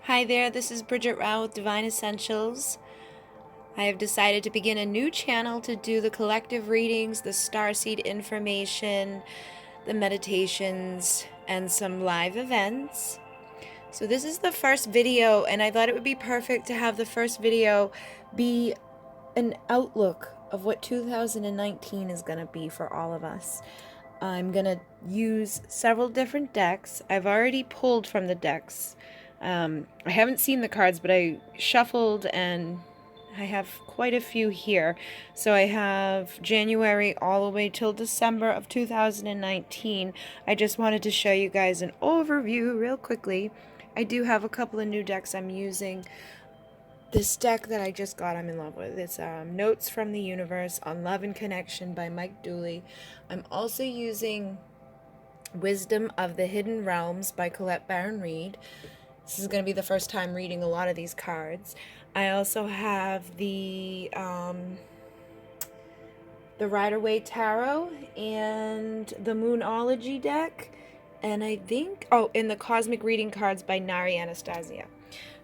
Hi there, this is Bridget Rau with Divine Essentials. I have decided to begin a new channel to do the collective readings, the starseed information, the meditations, and some live events. So this is the first video, and I thought it would be perfect to have the first video be an outlook of what 2019 is going to be for all of us. I'm going to use several different decks. I've already pulled from the decks. I haven't seen the cards, but I shuffled and I have quite a few here. So I have January all the way till December of 2019. I just wanted to show you guys an overview real quickly. I do have a couple of new decks I'm using. This deck that I just got, I'm in love with. It's Notes from the Universe on Love and Connection by Mike Dooley. I'm also using Wisdom of the Hidden Realms by Colette Baron Reed. This is going to be the first time reading a lot of these cards. I also have the Rider-Waite Tarot and the Moonology deck. And I think, and the Cosmic Reading cards by Nari Anastasia.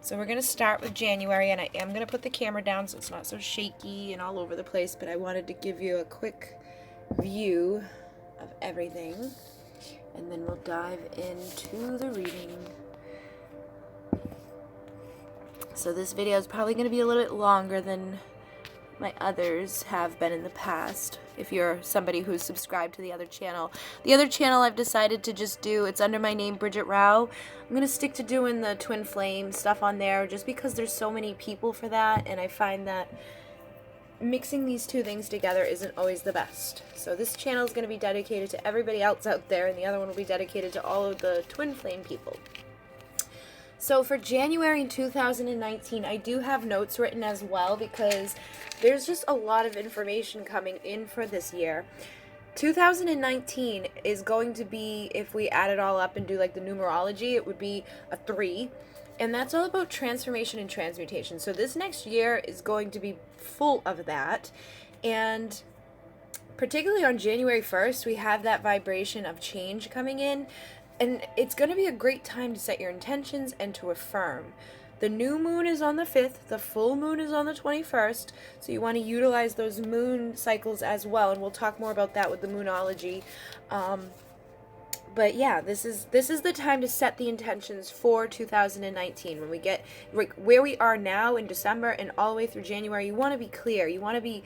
So we're going to start with January, and I am going to put the camera down so it's not so shaky and all over the place, but I wanted to give you a quick view of everything, and then we'll dive into the reading. So this video is probably going to be a little bit longer than my others have been in the past, if you're somebody who's subscribed to the other channel. The other channel I've decided to just do, it's under my name, Bridget Rau. I'm going to stick to doing the twin flame stuff on there just because there's so many people for that, and I find that mixing these two things together isn't always the best. So this channel is going to be dedicated to everybody else out there, and the other one will be dedicated to all of the twin flame people. So for January 2019, I do have notes written as well because there's just a lot of information coming in for this year. 2019 is going to be, if we add it all up and do like the numerology, it would be a 3. And that's all about transformation and transmutation. So this next year is going to be full of that. And particularly on January 1st, we have that vibration of change coming in. And it's going to be a great time to set your intentions and to affirm. The new moon is on the 5th, the full moon is on the 21st, so you want to utilize those moon cycles as well, and we'll talk more about that with the moonology. But yeah, this is the time to set the intentions for 2019. When we get where we are now in December and all the way through January, you want to be clear. You want to be,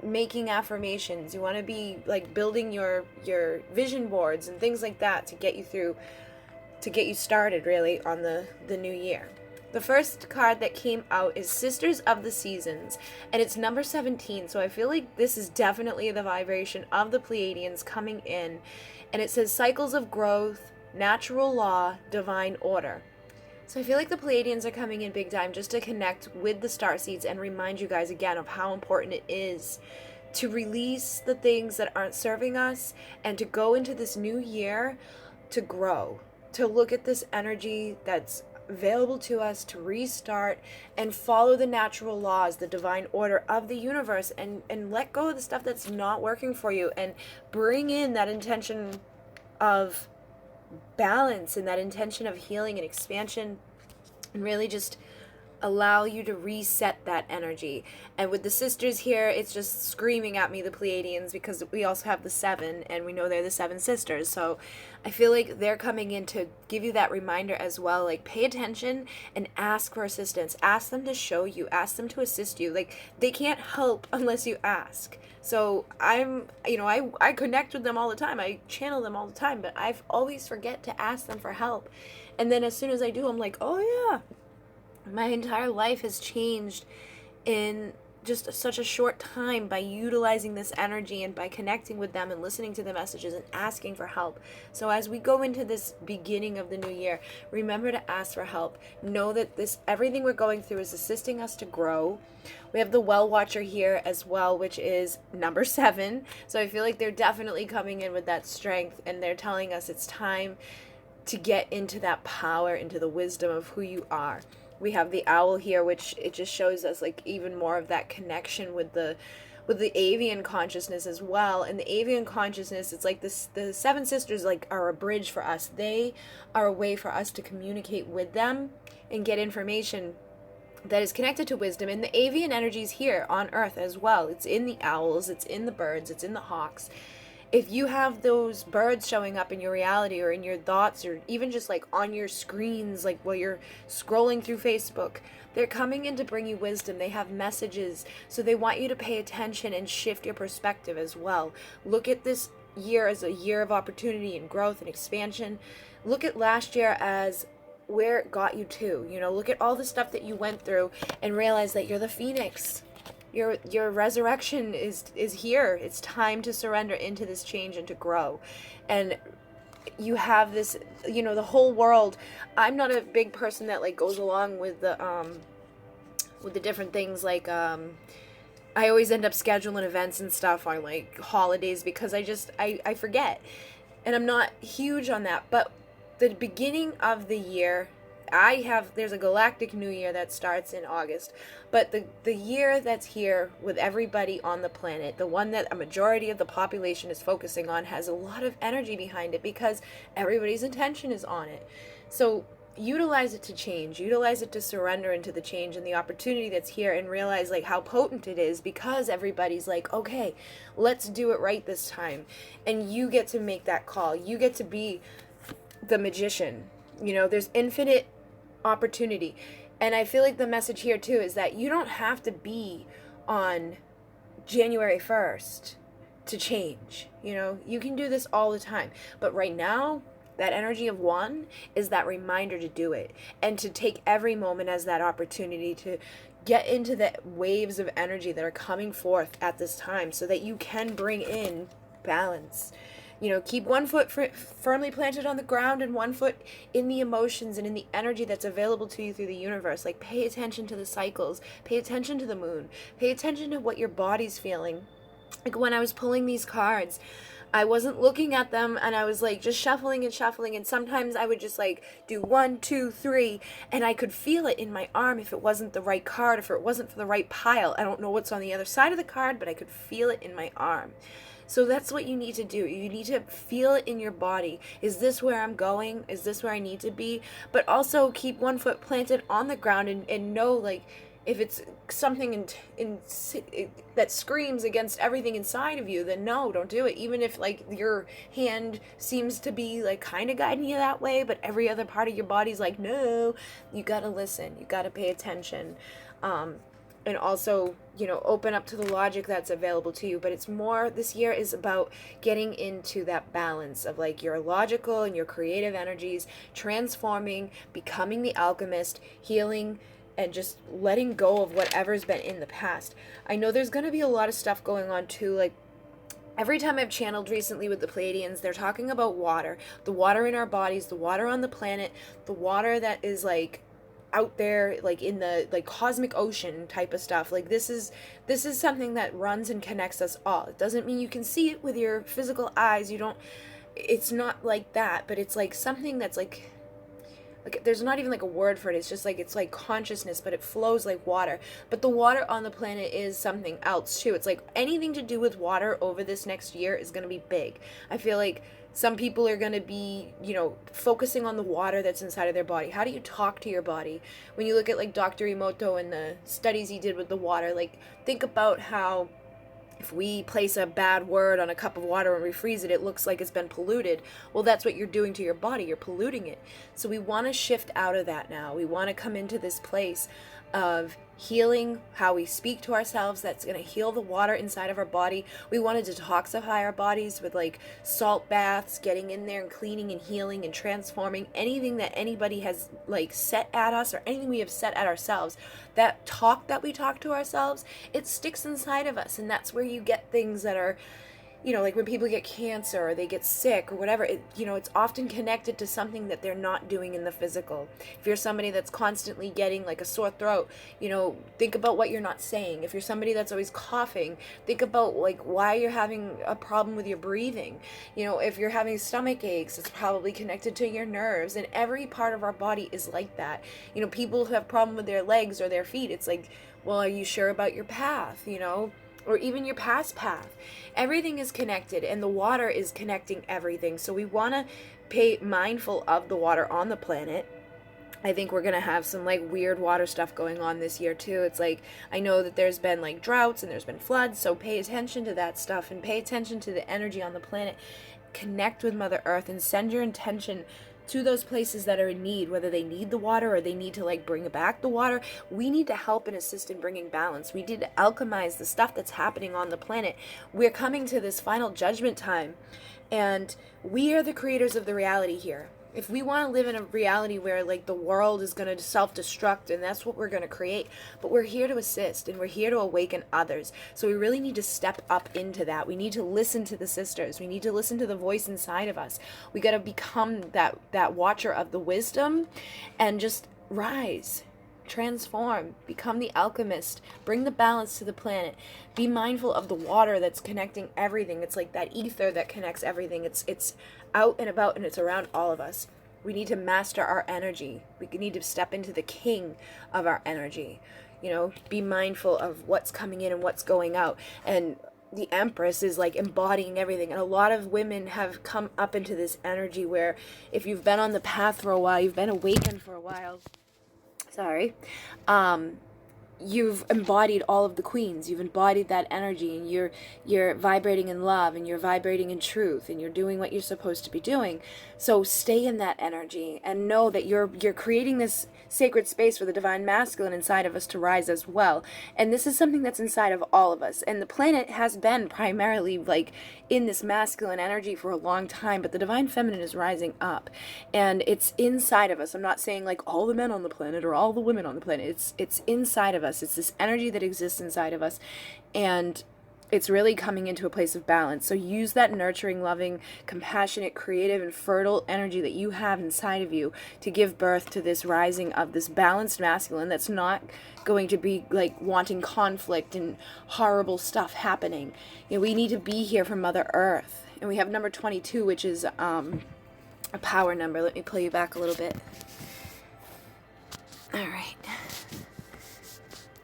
making affirmations. You want to be like building your vision boards and things like that to get you through, to get you started really on the new year. The first card that came out is Sisters of the Seasons, and it's number 17, so I feel like this is definitely the vibration of the Pleiadians coming in, and it says cycles of growth, natural law, divine order. So I feel like the Pleiadians are coming in big time just to connect with the starseeds and remind you guys again of how important it is to release the things that aren't serving us and to go into this new year to grow, to look at this energy that's available to us to restart and follow the natural laws, the divine order of the universe, and let go of the stuff that's not working for you and bring in that intention of balance and that intention of healing and expansion, and really just allow you to reset that energy. And with the sisters here, it's just screaming at me, the Pleiadians, because we also have the 7 and we know they're the 7 sisters. So I feel like they're coming in to give you that reminder as well. Like, pay attention and ask for assistance. Ask them to show you, ask them to assist you. Like, they can't help unless you ask. So I connect with them all the time. I channel them all the time, but I always forget to ask them for help. And then as soon as I do, I'm like, oh yeah, my entire life has changed in just such a short time by utilizing this energy and by connecting with them and listening to the messages and asking for help. So as we go into this beginning of the new year, remember to ask for help. Know that everything we're going through is assisting us to grow. We have the Well Watcher here as well, which is number 7. So I feel like they're definitely coming in with that strength, and they're telling us it's time to get into that power, into the wisdom of who you are. We have the Owl here, which it just shows us like even more of that connection with the with the Avian consciousness as well. And the Avian consciousness, it's like this, the Seven Sisters like are a bridge for us. They are a way for us to communicate with them and get information that is connected to wisdom. And the Avian energy is here on Earth as well. It's in the owls, it's in the birds, it's in the hawks. If you have those birds showing up in your reality or in your thoughts or even just like on your screens, like while you're scrolling through Facebook, they're coming in to bring you wisdom. They have messages. So they want you to pay attention and shift your perspective as well. Look at this year as a year of opportunity and growth and expansion. Look at last year as where it got you to. You know, look at all the stuff that you went through and realize that you're the phoenix. Your resurrection is here. It's time to surrender into this change and to grow. And you have this, you know, the whole world. I'm not a big person that like goes along with the different things, like I always end up scheduling events and stuff on like holidays because I forget. And I'm not huge on that, but the beginning of the year, there's a galactic new year that starts in August, but the year that's here with everybody on the planet, the one that a majority of the population is focusing on, has a lot of energy behind it because everybody's intention is on it. So utilize it to change, utilize it to surrender into the change and the opportunity that's here, and realize like how potent it is because everybody's like, okay, let's do it right this time. And you get to make that call. You get to be the magician. You know, there's infinite opportunity. And I feel like the message here too is that you don't have to be on January 1st to change. You know, you can do this all the time. But right now, that energy of one is that reminder to do it and to take every moment as that opportunity to get into the waves of energy that are coming forth at this time so that you can bring in balance. You know, keep one foot firmly planted on the ground and one foot in the emotions and in the energy that's available to you through the universe. Like, pay attention to the cycles, pay attention to the moon, pay attention to what your body's feeling. Like when I was pulling these cards, I wasn't looking at them and I was like just shuffling and shuffling, and sometimes I would just like do 1, 2, 3 and I could feel it in my arm if it wasn't the right card, if it wasn't for the right pile. I don't know what's on the other side of the card, but I could feel it in my arm. So that's what you need to do. You need to feel it in your body. Is this where I'm going? Is this where I need to be? But also keep one foot planted on the ground and know, like, if it's something that screams against everything inside of you, then no, don't do it. Even if like your hand seems to be like kind of guiding you that way, but every other part of your body's like, no, you gotta listen. You gotta pay attention. And also, you know, open up to the logic that's available to you. But it's more, this year is about getting into that balance of like your logical and your creative energies, transforming, becoming the alchemist, healing, and just letting go of whatever's been in the past. I know there's going to be a lot of stuff going on too, like every time I've channeled recently with the Pleiadians, they're talking about water, the water in our bodies, the water on the planet, the water that is like out there, like in the like cosmic ocean type of stuff. Like this is something that runs and connects us all. It doesn't mean you can see it with your physical eyes. It's not like that, but it's like something that's like there's not even like a word for it. It's just like, it's like consciousness, but it flows like water. But the water on the planet is something else too. It's like anything to do with water over this next year is going to be big. I feel like some people are going to be, you know, focusing on the water that's inside of their body. How do you talk to your body? When you look at like Dr. Emoto and the studies he did with the water, like think about how if we place a bad word on a cup of water and we freeze it, it looks like it's been polluted. Well, that's what you're doing to your body. You're polluting it. So we want to shift out of that now. We want to come into this place of healing, how we speak to ourselves. That's going to heal the water inside of our body. We want to detoxify our bodies with like salt baths, getting in there and cleaning and healing and transforming anything that anybody has like set at us or anything we have set at ourselves. That talk that we talk to ourselves, it sticks inside of us, and that's where you get things that are, you know, like when people get cancer or they get sick or whatever, it's often connected to something that they're not doing in the physical. If you're somebody that's constantly getting like a sore throat, think about what you're not saying. If you're somebody that's always coughing, think about like why you're having a problem with your breathing. If you're having stomach aches, it's probably connected to your nerves, and every part of our body is like that. People who have problem with their legs or their feet, it's like, well, are you sure about your path? or even your past path. Everything is connected, and the water is connecting everything. So we want to be mindful of the water on the planet. I think we're going to have some like weird water stuff going on this year too. It's like, I know that there's been like droughts and there's been floods, so pay attention to that stuff and pay attention to the energy on the planet. Connect with Mother Earth and send your intention to those places that are in need, whether they need the water or they need to like bring back the water. We need to help and assist in bringing balance. We need to alchemize the stuff that's happening on the planet. We're coming to this final judgment time, and we are the creators of the reality here. If we want to live in a reality where like the world is going to self-destruct, and that's what we're going to create, but we're here to assist and we're here to awaken others. So we really need to step up into that. We need to listen to the sisters. We need to listen to the voice inside of us. We got to become that watcher of the wisdom and just rise, transform, become the alchemist, bring the balance to the planet. Be mindful of the water that's connecting everything. It's like that ether that connects everything. It's out and about, and it's around all of us. We need to master our energy. We need to step into the king of our energy. You know, be mindful of what's coming in and what's going out. And the Empress is like embodying everything, and a lot of women have come up into this energy where if you've been on the path for a while, you've been awakened for a while, you've embodied all of the queens. You've embodied that energy, and you're vibrating in love, and you're vibrating in truth, and you're doing what you're supposed to be doing. So stay in that energy and know that you're creating this sacred space for the divine masculine inside of us to rise as well. And this is something that's inside of all of us. And the planet has been primarily like in this masculine energy for a long time, but the divine feminine is rising up, and it's inside of us. I'm not saying like all the men on the planet or all the women on the planet. It's inside of us. It's this energy that exists inside of us, and it's really coming into a place of balance. So use that nurturing, loving, compassionate, creative, and fertile energy that you have inside of you to give birth to this rising of this balanced masculine that's not going to be like wanting conflict and horrible stuff happening. You know, we need to be here for Mother Earth. And we have number 22, which is a power number. Let me play you back a little bit. All right.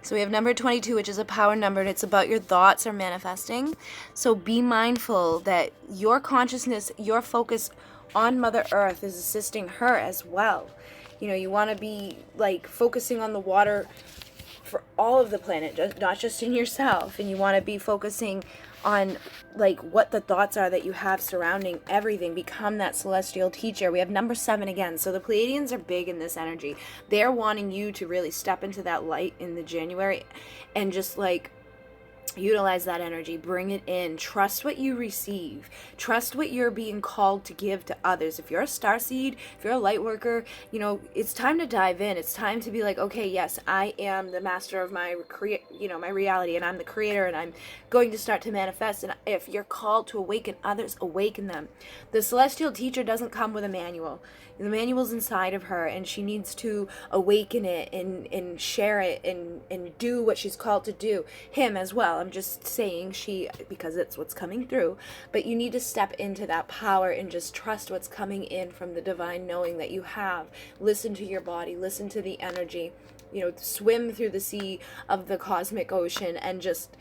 So we have number 22, which is a power number, and it's about your thoughts are manifesting. So be mindful that your consciousness, your focus on Mother Earth is assisting her as well. You know, you want to be like focusing on the water for all of the planet, not just in yourself. And you want to be focusing on like what the thoughts are that you have surrounding everything. Become that celestial teacher. We have number 7 again. So the Pleiadians are big in this energy. They're wanting you to really step into that light in the January and just like utilize that energy, bring it in, trust what you receive, trust what you're being called to give to others. If you're a starseed, if you're a light worker, you know, it's time to dive in. It's time to be like, okay, yes, I am the master of my my reality, and I'm the creator, and I'm going to start to manifest. And if you're called to awaken others, awaken them. The celestial teacher doesn't come with a manual. The manual's inside of her, and she needs to awaken it and share it and do what she's called to do. Him as well. I'm just saying she, because it's what's coming through. But you need to step into that power and just trust what's coming in from the divine knowing that you have. Listen to your body. Listen to the energy. You know, swim through the sea of the cosmic ocean and just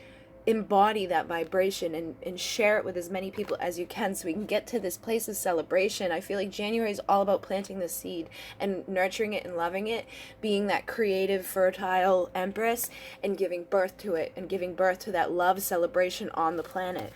embody that vibration and share it with as many people as you can so we can get to this place of celebration. I feel like January is all about planting the seed and nurturing it and loving it, being that creative, fertile empress and giving birth to it and giving birth to that love celebration on the planet.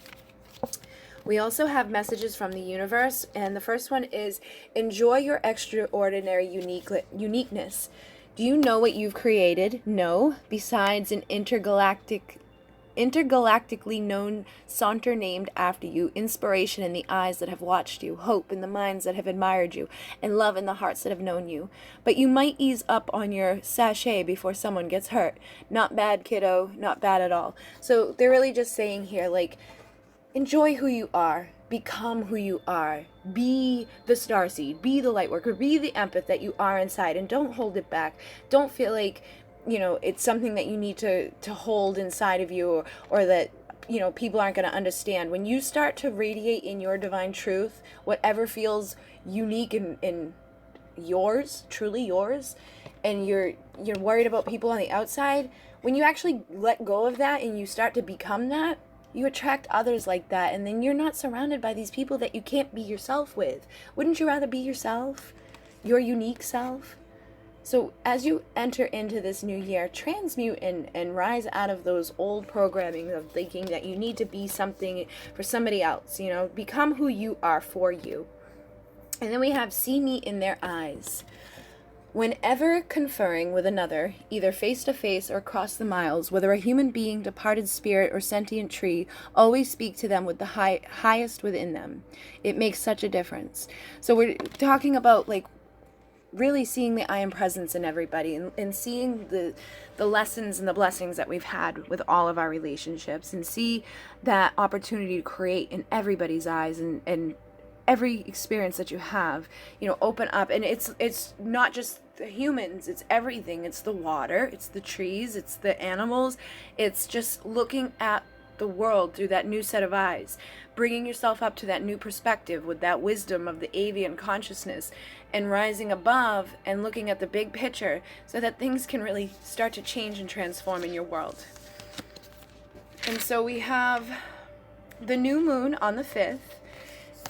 We also have messages from the universe, and the first one is enjoy your extraordinary uniqueness. Do you know what you've created? No, besides an intergalactically known saunter named after you, inspiration in the eyes that have watched you, hope in the minds that have admired you, and love in the hearts that have known you. But you might ease up on your sachet before someone gets hurt. Not bad, kiddo, not bad at all. So they're really just saying here, like, enjoy who you are, become who you are, be the starseed, be the lightworker, be the empath that you are inside, and don't hold it back. Don't feel like, you know, it's something that you need to hold inside of you, or that, you know, people aren't going to understand. When you start to radiate in your divine truth, whatever feels unique and yours, truly yours, and you're worried about people on the outside, when you actually let go of that and you start to become that, you attract others like that, and then you're not surrounded by these people that you can't be yourself with. Wouldn't you rather be yourself, your unique self? So as you enter into this new year, transmute and rise out of those old programming of thinking that you need to be something for somebody else, you know, become who you are for you. And then we have see me in their eyes. Whenever conferring with another, either face to face or across the miles, whether a human being, departed spirit, or sentient tree, always speak to them with the highest within them. It makes such a difference. So we're talking about like really seeing the I am presence in everybody, and seeing the lessons and the blessings that we've had with all of our relationships, and see that opportunity to create in everybody's eyes, and every experience that you have, you know, open up. And it's not just the humans, it's everything. It's the water, it's the trees, it's the animals. It's just looking at the world through that new set of eyes, bringing yourself up to that new perspective with that wisdom of the Avian consciousness, and rising above and looking at the big picture so that things can really start to change and transform in your world. And so we have the new moon on the 5th,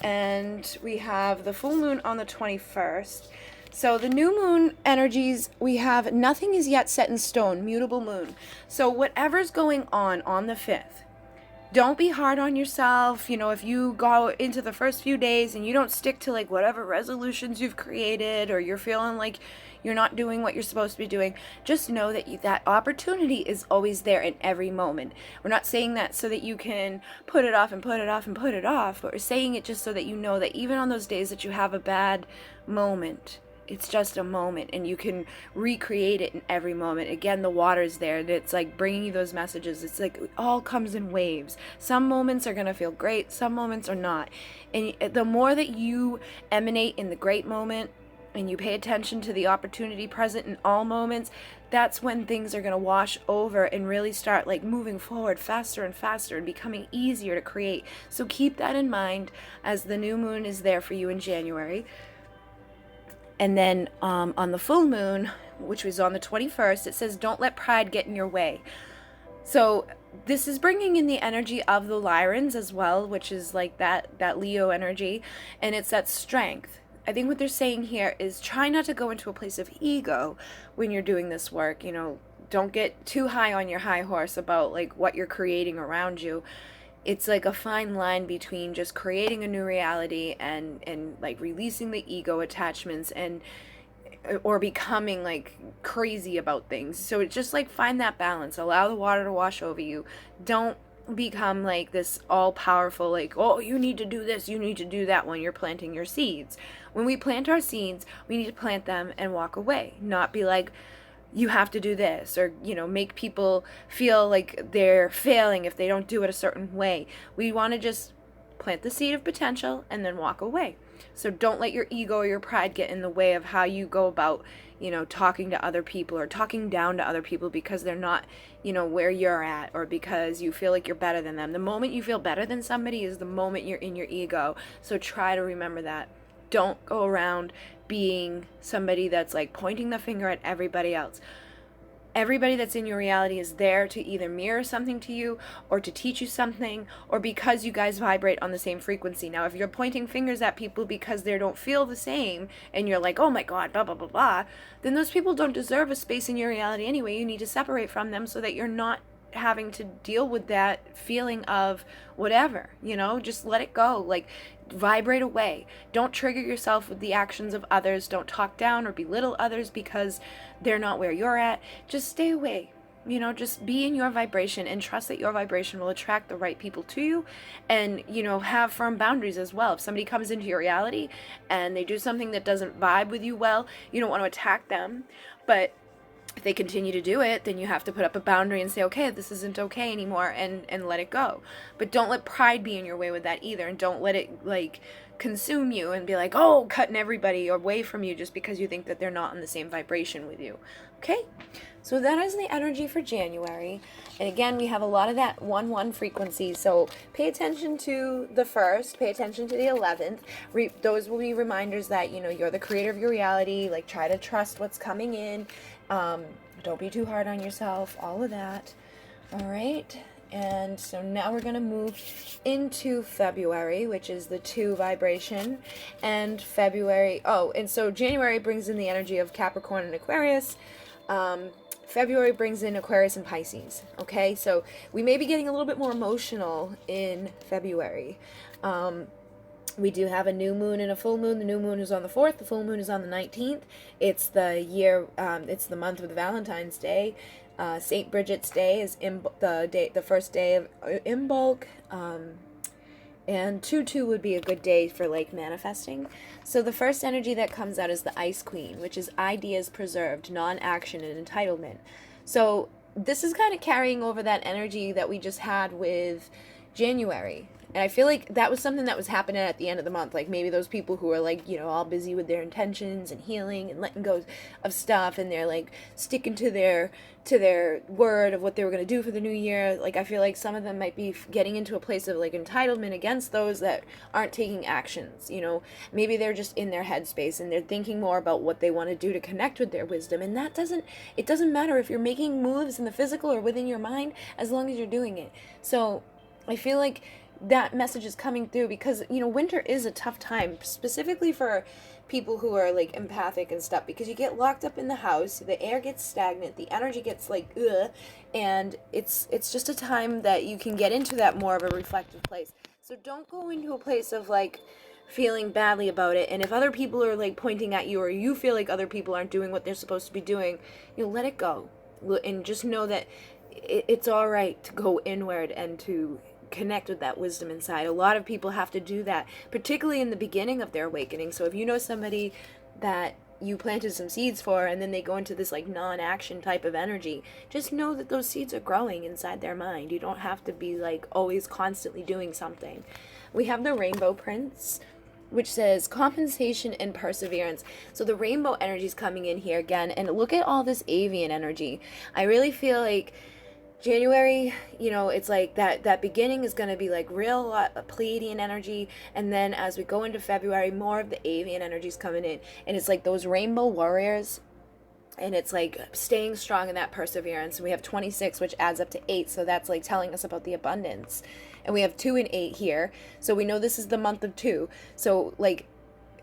and we have the full moon on the 21st. So the new moon energies, we have nothing is yet set in stone, mutable moon. So whatever's going on the 5th, don't be hard on yourself. You know, if you go into the first few days and you don't stick to like whatever resolutions you've created, or you're feeling like you're not doing what you're supposed to be doing, just know that that opportunity is always there in every moment. We're not saying that so that you can put it off and put it off and put it off, but we're saying it just so that you know that even on those days that you have a bad moment, it's just a moment, and you can recreate it in every moment. Again, the water's there, and it's like bringing you those messages. It's like it all comes in waves. Some moments are going to feel great, some moments are not. And the more that you emanate in the great moment, and you pay attention to the opportunity present in all moments, that's when things are going to wash over and really start like moving forward faster and faster and becoming easier to create. So keep that in mind as the new moon is there for you in January. And then on the full moon, which was on the 21st, it says, don't let pride get in your way. So this is bringing in the energy of the Lyrans as well, which is like that Leo energy. And it's that strength. I think what they're saying here is try not to go into a place of ego when you're doing this work. You know, don't get too high on your high horse about like what you're creating around you. It's like a fine line between just creating a new reality and like releasing the ego attachments or becoming like crazy about things. So it's just like find that balance. Allow the water to wash over you. Don't become like this all powerful, like, oh, you need to do this, you need to do that when you're planting your seeds. When we plant our seeds, we need to plant them and walk away, not be like, you have to do this, or, you know, make people feel like they're failing if they don't do it a certain way. We want to just plant the seed of potential and then walk away. So don't let your ego or your pride get in the way of how you go about, you know, talking to other people or talking down to other people because they're not, you know, where you're at, or because you feel like you're better than them. The moment you feel better than somebody is the moment you're in your ego. So try to remember that. Don't go around being somebody that's like pointing the finger at everybody else. Everybody that's in your reality is there to either mirror something to you or to teach you something, or because you guys vibrate on the same frequency. Now, if you're pointing fingers at people because they don't feel the same and you're like, oh my God, blah, blah, blah, blah, then those people don't deserve a space in your reality anyway. You need to separate from them so that you're not having to deal with that feeling of whatever, you know, just let it go. Like, vibrate away. Don't trigger yourself with the actions of others. Don't talk down or belittle others because they're not where you're at. Just stay away. You know, just be in your vibration and trust that your vibration will attract the right people to you. And, you know, have firm boundaries as well. If somebody comes into your reality and they do something that doesn't vibe with you well, you don't want to attack them. But if they continue to do it, then you have to put up a boundary and say, okay, this isn't okay anymore, and let it go. But don't let pride be in your way with that either, and don't let it like consume you and be like, oh, cutting everybody away from you just because you think that they're not in the same vibration with you. Okay? So that is the energy for January. And again, we have a lot of that 1-1 frequency. So pay attention to the 1st, pay attention to the 11th. Those will be reminders that, you know, you're the creator of your reality. Like, try to trust what's coming in. Don't be too hard on yourself. All of that. All right. And so now we're going to move into February, which is the 2 vibration. And February, and so January brings in the energy of Capricorn and Aquarius. February brings in Aquarius and Pisces. Okay, so we may be getting a little bit more emotional in February. We do have a new moon and a full moon. The new moon is on the 4th. The full moon is on the 19th. It's the year. It's the month of Valentine's Day. Saint Bridget's Day is the first day of Imbolc. And 2/2 would be a good day for like manifesting. So the first energy that comes out is the Ice Queen, which is ideas preserved, non-action, and entitlement. So this is kind of carrying over that energy that we just had with January. And I feel like that was something that was happening at the end of the month. Like maybe those people who are like, you know, all busy with their intentions and healing and letting go of stuff, and they're like sticking to their word of what they were going to do for the new year. Like I feel like some of them might be getting into a place of like entitlement against those that aren't taking actions. You know, maybe they're just in their headspace and they're thinking more about what they want to do to connect with their wisdom. And it doesn't matter if you're making moves in the physical or within your mind, as long as you're doing it. So I feel like that message is coming through because, you know, winter is a tough time, specifically for people who are like empathic and stuff, because you get locked up in the house, the air gets stagnant, the energy gets like and it's just a time that you can get into that more of a reflective place. So don't go into a place of like feeling badly about it. And if other people are like pointing at you, or you feel like other people aren't doing what they're supposed to be doing, you know, let it go and just know that it's all right to go inward and to connect with that wisdom inside. A lot of people have to do that, particularly in the beginning of their awakening. So if you know somebody that you planted some seeds for and then they go into this like non-action type of energy, just know that those seeds are growing inside their mind. You don't have to be like always constantly doing something. We have the Rainbow Prince, which says compensation and perseverance. So the rainbow energy is coming in here again, and look at all this avian energy. I really feel like January, you know, it's like that beginning is going to be like real Pleiadian energy, and then as we go into February, more of the avian energy is coming in, and it's like those rainbow warriors, and it's like staying strong in that perseverance. And we have 26, which adds up to 8, so that's like telling us about the abundance. And we have 2 and 8 here, so we know this is the month of 2. So like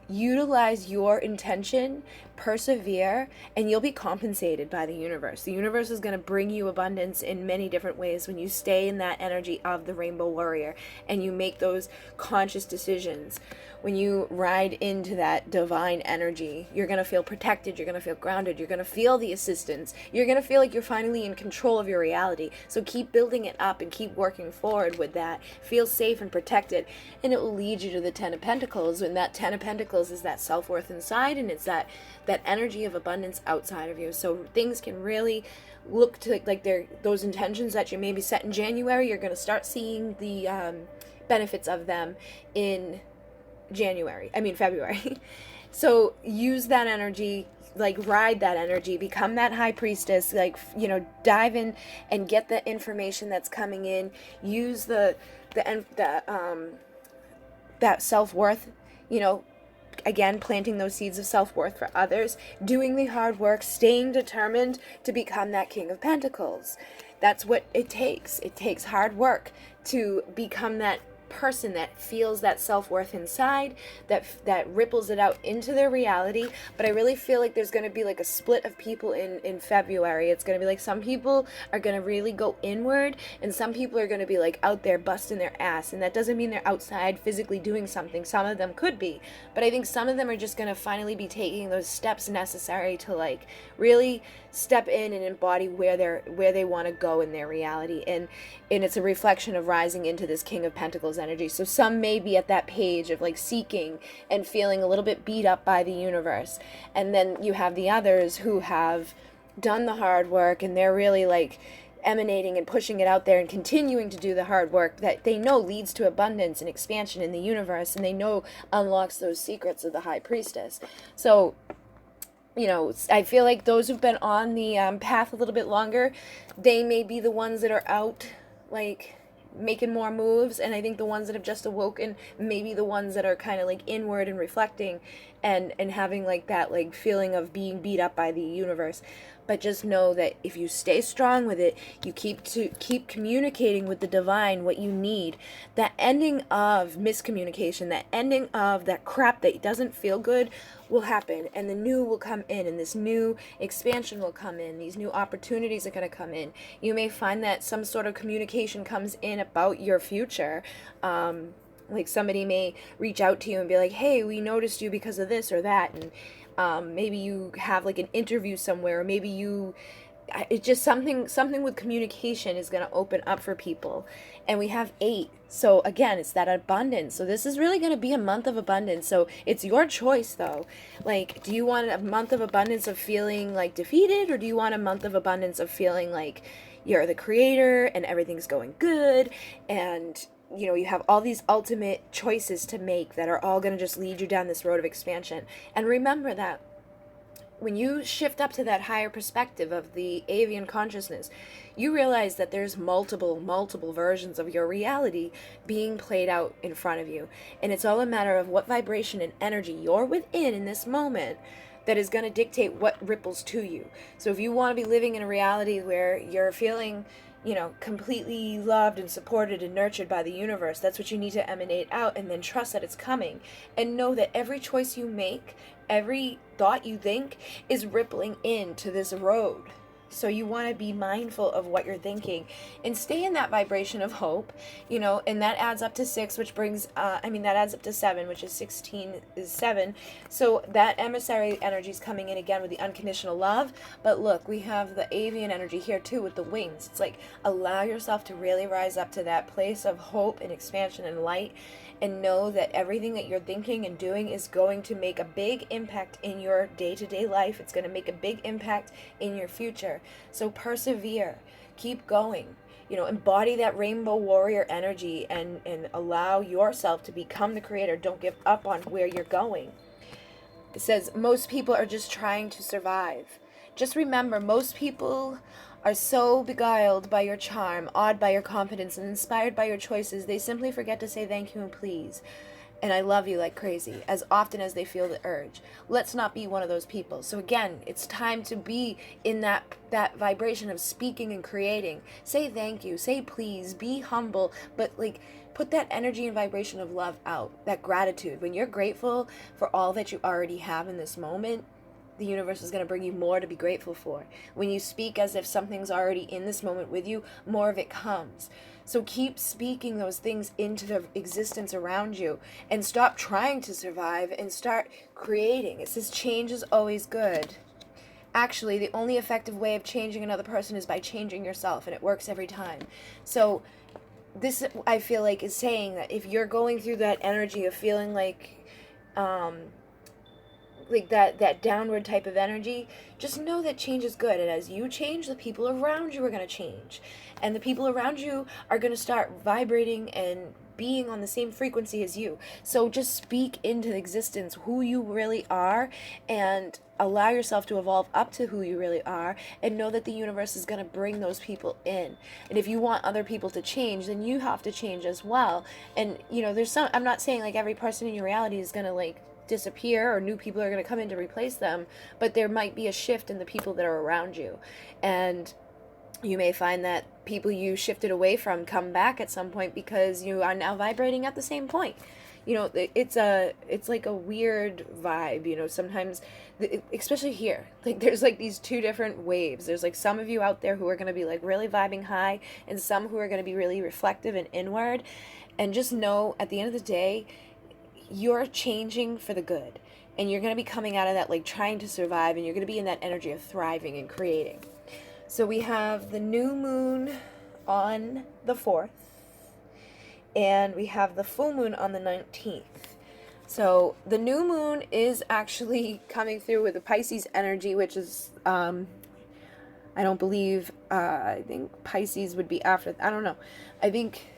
utilize your intention, persevere, and you'll be compensated by the universe. The universe is going to bring you abundance in many different ways when you stay in that energy of the rainbow warrior and you make those conscious decisions. When you ride into that divine energy, you're going to feel protected, you're going to feel grounded, you're going to feel the assistance, you're going to feel like you're finally in control of your reality. So keep building it up and keep working forward with that. Feel safe and protected, and it will lead you to the 10 of Pentacles. And that 10 of Pentacles is that self-worth inside, and it's that energy of abundance outside of you. So things can really look to like those intentions that you maybe set in January, you're going to start seeing the benefits of them in February. So use that energy, like ride that energy, become that high priestess, like, you know, dive in and get the information that's coming in. Use that self-worth, you know, again, planting those seeds of self-worth for others, doing the hard work, staying determined to become that King of Pentacles. That's what it takes. It takes hard work to become that person that feels that self-worth inside, that ripples it out into their reality. But I really feel like there's going to be like a split of people in February. It's going to be like some people are going to really go inward, and some people are going to be like out there busting their ass. And that doesn't mean they're outside physically doing something. Some of them could be, but I think some of them are just going to finally be taking those steps necessary to like really step in and embody where they want to go in their reality. And it's a reflection of rising into this King of Pentacles energy. So some may be at that page of like seeking and feeling a little bit beat up by the universe, and then you have the others who have done the hard work and they're really like emanating and pushing it out there and continuing to do the hard work that they know leads to abundance and expansion in the universe, and they know unlocks those secrets of the High Priestess. So, you know, I feel like those who've been on the path a little bit longer, they may be the ones that are out, like, making more moves, and I think the ones that have just awoken may be the ones that are kind of like inward and reflecting and having like that like feeling of being beat up by the universe. But just know that if you stay strong with it, you keep communicating with the divine what you need, that ending of miscommunication, that ending of that crap that doesn't feel good will happen, and the new will come in, and this new expansion will come in, these new opportunities are going to come in. You may find that some sort of communication comes in about your future. Like somebody may reach out to you and be like, hey, we noticed you because of this or that, and maybe you have like an interview somewhere, or maybe it's just something with communication is going to open up for people. And we have 8, so again, it's that abundance. So this is really going to be a month of abundance. So it's your choice though. Like, do you want a month of abundance of feeling like defeated, or do you want a month of abundance of feeling like you're the creator and everything's going good, and you know, you have all these ultimate choices to make that are all going to just lead you down this road of expansion. And remember that when you shift up to that higher perspective of the Avian consciousness, you realize that there's multiple versions of your reality being played out in front of you. And it's all a matter of what vibration and energy you're within in this moment that is going to dictate what ripples to you. So if you want to be living in a reality where you're feeling, you know, completely loved and supported and nurtured by the universe, that's what you need to emanate out, and then trust that it's coming. And know that every choice you make, every thought you think is rippling into this road. So you want to be mindful of what you're thinking and stay in that vibration of hope, you know, and that adds up to 6, which brings, that adds up to 7, which is 16 is 7. So that emissary energy is coming in again with the unconditional love. But look, we have the avian energy here too with the wings. It's like, allow yourself to really rise up to that place of hope and expansion and light, and know that everything that you're thinking and doing is going to make a big impact in your day-to-day life. It's going to make a big impact in your future. So persevere, keep going, you know, embody that rainbow warrior energy, and allow yourself to become the creator. Don't give up on where you're going. It says most people are just trying to survive. Just remember, most people are so beguiled by your charm, awed by your confidence, and inspired by your choices, they simply forget to say thank you and please and I love you like crazy as often as they feel the urge. Let's not be one of those people. So again, it's time to be in that vibration of speaking and creating. Say thank you, say please, be humble, but like put that energy and vibration of love out, that gratitude. When you're grateful for all that you already have in this moment, the universe is going to bring you more to be grateful for. When you speak as if something's already in this moment with you, more of it comes. So keep speaking those things into the existence around you, and stop trying to survive and start creating. It says change is always good. Actually, the only effective way of changing another person is by changing yourself, and it works every time. So this, I feel like, is saying that if you're going through that energy of feeling like that downward type of energy, just know that change is good. And as you change, the people around you are going to change. And the people around you are going to start vibrating and being on the same frequency as you. So just speak into existence who you really are, and allow yourself to evolve up to who you really are, and know that the universe is going to bring those people in. And if you want other people to change, then you have to change as well. And you know, there's some, I'm not saying like every person in your reality is going to like disappear or new people are going to come in to replace them, but there might be a shift in the people that are around you. And you may find that people you shifted away from come back at some point because you are now vibrating at the same point. You know, it's like a weird vibe, you know, sometimes, especially here, like there's like these two different waves. There's like some of you out there who are going to be like really vibing high, and some who are going to be really reflective and inward. And just know at the end of the day, you're changing for the good, and you're going to be coming out of that like trying to survive, and you're going to be in that energy of thriving and creating. So we have the new moon on the 4th, and we have the full moon on the 19th. So the new moon is actually coming through with the Pisces energy, which is I don't believe, I think Pisces would be after, I don't know. I think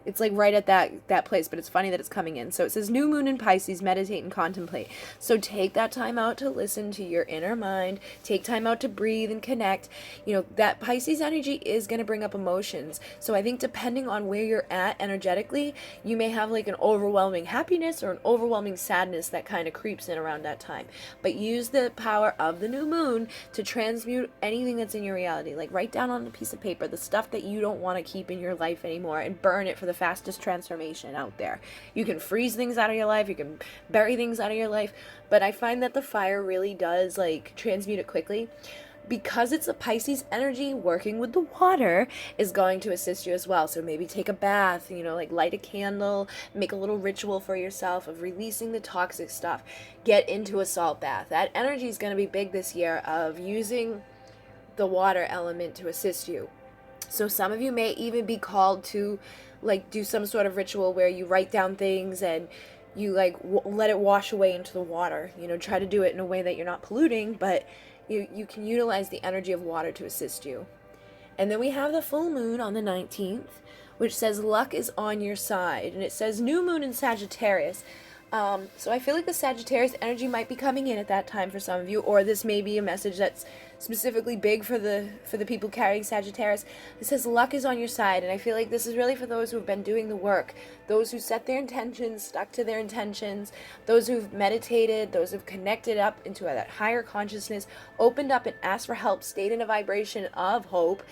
it's like right at that place, but it's funny that it's coming in. So it says new moon in Pisces, meditate and contemplate. So take that time out to listen to your inner mind, take time out to breathe and connect. You know, that Pisces energy is going to bring up emotions. So I think depending on where you're at energetically, you may have like an overwhelming happiness or an overwhelming sadness that kind of creeps in around that time. But use the power of the new moon to transmute anything that's in your reality. Like write down on a piece of paper the stuff that you don't want to keep in your life anymore and burn it for the fastest transformation out there. You can freeze things out of your life, you can bury things out of your life, but I find that the fire really does like transmute it quickly. Because it's a Pisces energy, working with the water is going to assist you as well. So maybe take a bath, you know, like light a candle, make a little ritual for yourself of releasing the toxic stuff. Get into a salt bath. That energy is going to be big this year of using the water element to assist you. So some of you may even be called to like do some sort of ritual where you write down things and you like let it wash away into the water. You know, try to do it in a way that you're not polluting, but you can utilize the energy of water to assist you. And then we have the full moon on the 19th, which says luck is on your side. And it says new moon in Sagittarius. So I feel like the Sagittarius energy might be coming in at that time for some of you, or this may be a message that's specifically big for the people carrying Sagittarius. It says luck is on your side, and I feel like this is really for those who have been doing the work, those who set their intentions, stuck to their intentions, those who've meditated, those who've connected up into that higher consciousness, opened up and asked for help, stayed in a vibration of hope.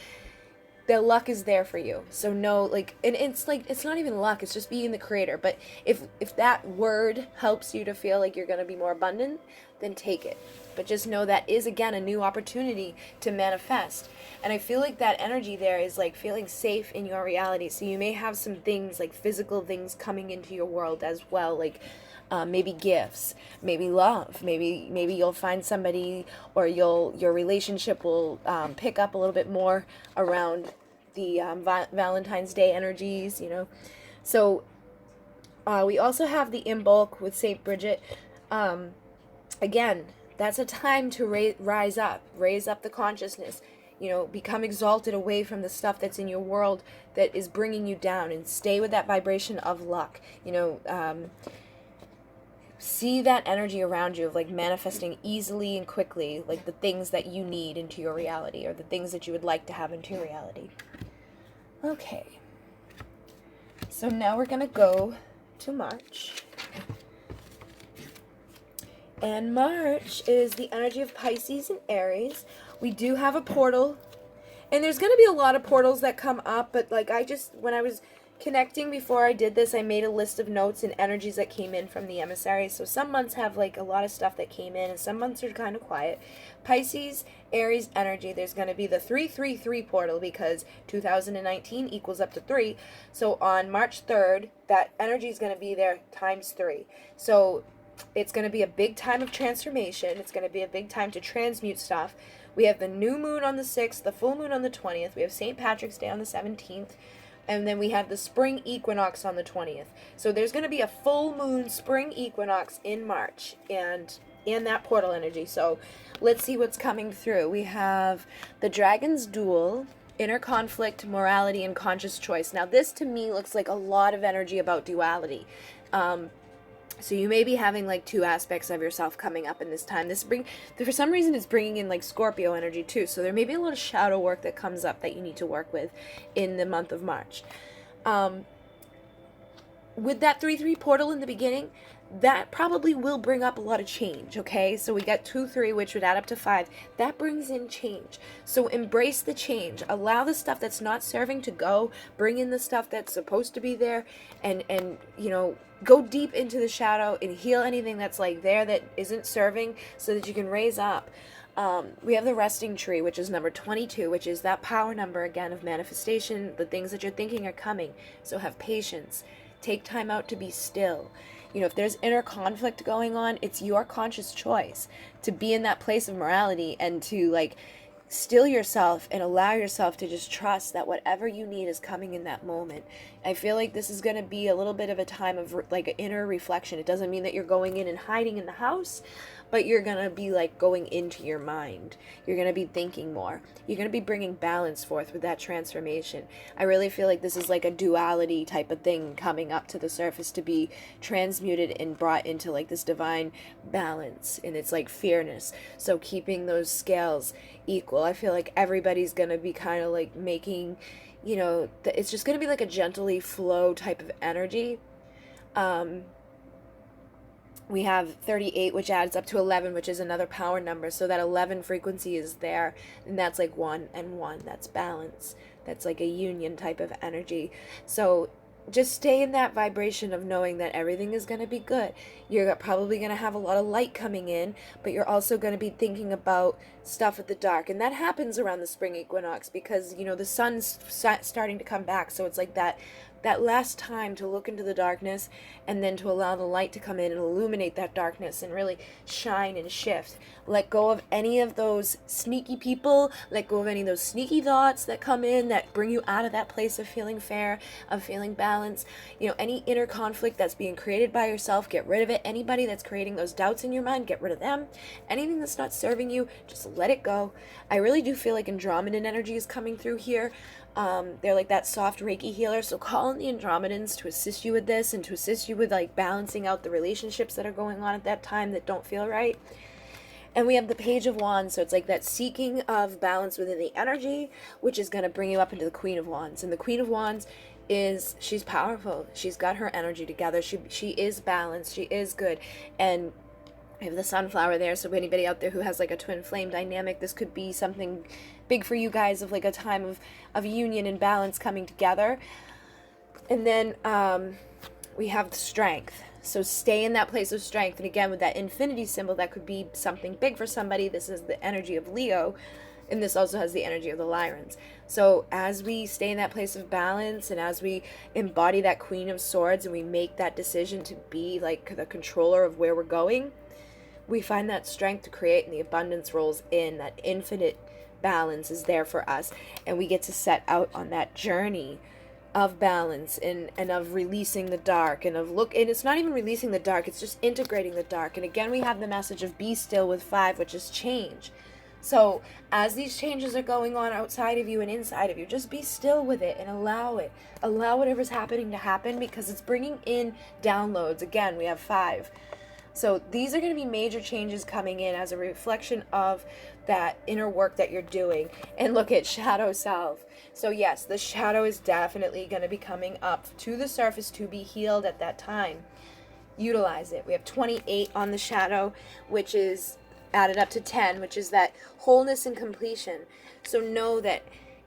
The luck is there for you. So no, like, and it's like, it's not even luck, it's just being the creator. But if that word helps you to feel like you're going to be more abundant, then take it. But just know that is, again, a new opportunity to manifest. And I feel like that energy there is like feeling safe in your reality. So you may have some things, like physical things coming into your world as well, like maybe gifts, maybe love, maybe you'll find somebody, or your relationship will pick up a little bit more around the Valentine's Day energies, you know. So we also have the in bulk with Saint Bridget. Again, that's a time to raise up the consciousness, you know, become exalted away from the stuff that's in your world that is bringing you down, and stay with that vibration of luck, you know. See that energy around you of like manifesting easily and quickly, like the things that you need into your reality, or the things that you would like to have into your reality. Okay. So now we're going to go to March. And March is the energy of Pisces and Aries. We do have a portal. And there's going to be a lot of portals that come up, but like when I was connecting before I did this, I made a list of notes and energies that came in from the emissaries. So some months have like a lot of stuff that came in, and some months are kind of quiet. Pisces, Aries energy, there's going to be the 333 portal, because 2019 equals up to 3. So on March 3rd, that energy is going to be there times 3. So it's going to be a big time of transformation. It's going to be a big time to transmute stuff. We have the new moon on the 6th, the full moon on the 20th. We have St. Patrick's Day on the 17th. And then we have the spring equinox on the 20th. So there's going to be a full moon spring equinox in March, and in that portal energy. So let's see what's coming through. We have the Dragon's Duel, inner conflict, morality, and conscious choice. Now this to me looks like a lot of energy about duality. So you may be having like two aspects of yourself coming up in this time. For some reason, it's bringing in like Scorpio energy too. So there may be a lot of shadow work that comes up that you need to work with in the month of March. With that 3-3 portal in the beginning, that probably will bring up a lot of change, okay? So we got 2-3, which would add up to 5. That brings in change. So embrace the change. Allow the stuff that's not serving to go. Bring in the stuff that's supposed to be there, and you know, go deep into the shadow and heal anything that's like there that isn't serving, so that you can raise up. We have the resting tree, which is number 22, which is that power number again of manifestation. The things that you're thinking are coming. So have patience. Take time out to be still. You know, if there's inner conflict going on, it's your conscious choice to be in that place of morality and to like still yourself and allow yourself to just trust that whatever you need is coming in that moment. I feel like this is going to be a little bit of a time of like inner reflection. It doesn't mean that you're going in and hiding in the house, but you're going to be like going into your mind. You're going to be thinking more. You're going to be bringing balance forth with that transformation. I really feel like this is like a duality type of thing coming up to the surface to be transmuted and brought into like this divine balance, and it's like fairness. So keeping those scales equal. I feel like everybody's going to be kind of like making, you know, it's just going to be like a gently flow type of energy. We have 38, which adds up to 11, which is another power number. So that 11 frequency is there, and that's like 1 and 1. That's balance. That's like a union type of energy. So just stay in that vibration of knowing that everything is going to be good. You're probably going to have a lot of light coming in, but you're also going to be thinking about stuff at the dark. And that happens around the spring equinox because, you know, the sun's starting to come back. So it's like that last time to look into the darkness and then to allow the light to come in and illuminate that darkness and really shine and shift. Let go of any of those sneaky people. Let go of any of those sneaky thoughts that come in that bring you out of that place of feeling fair, of feeling balanced. You know, any inner conflict that's being created by yourself, get rid of it. Anybody that's creating those doubts in your mind, get rid of them. Anything that's not serving you, just let it go. I really do feel like Andromedan energy is coming through here. They're like that soft Reiki healer, so call on the Andromedans to assist you with this and to assist you with like balancing out the relationships that are going on at that time that don't feel right. And we have the Page of Wands, so it's like that seeking of balance within the energy, which is going to bring you up into the Queen of Wands. And the Queen of Wands she's powerful. She's got her energy together. She is balanced. She is good. And I have the Sunflower there, so anybody out there who has like a twin flame dynamic, this could be something big for you guys of like a time of union and balance coming together. And then we have the Strength. So stay in that place of strength. And again, with that infinity symbol, that could be something big for somebody. This is the energy of Leo, and this also has the energy of the Lyrans. So as we stay in that place of balance and as we embody that Queen of Swords and we make that decision to be like the controller of where we're going, we find that strength to create, and the abundance rolls in. That infinite balance is there for us, and we get to set out on that journey of balance and of releasing the dark and it's not even releasing the dark, it's just integrating the dark. And again, we have the message of be still with 5, which is change. So as these changes are going on outside of you and inside of you, just be still with it and allow whatever's happening to happen, because it's bringing in downloads. Again, we have 5. So these are going to be major changes coming in as a reflection of that inner work that you're doing. And look at shadow self. So yes, the shadow is definitely going to be coming up to the surface to be healed at that time. Utilize it. We have 28 on the shadow, which is added up to 10, which is that wholeness and completion. So know that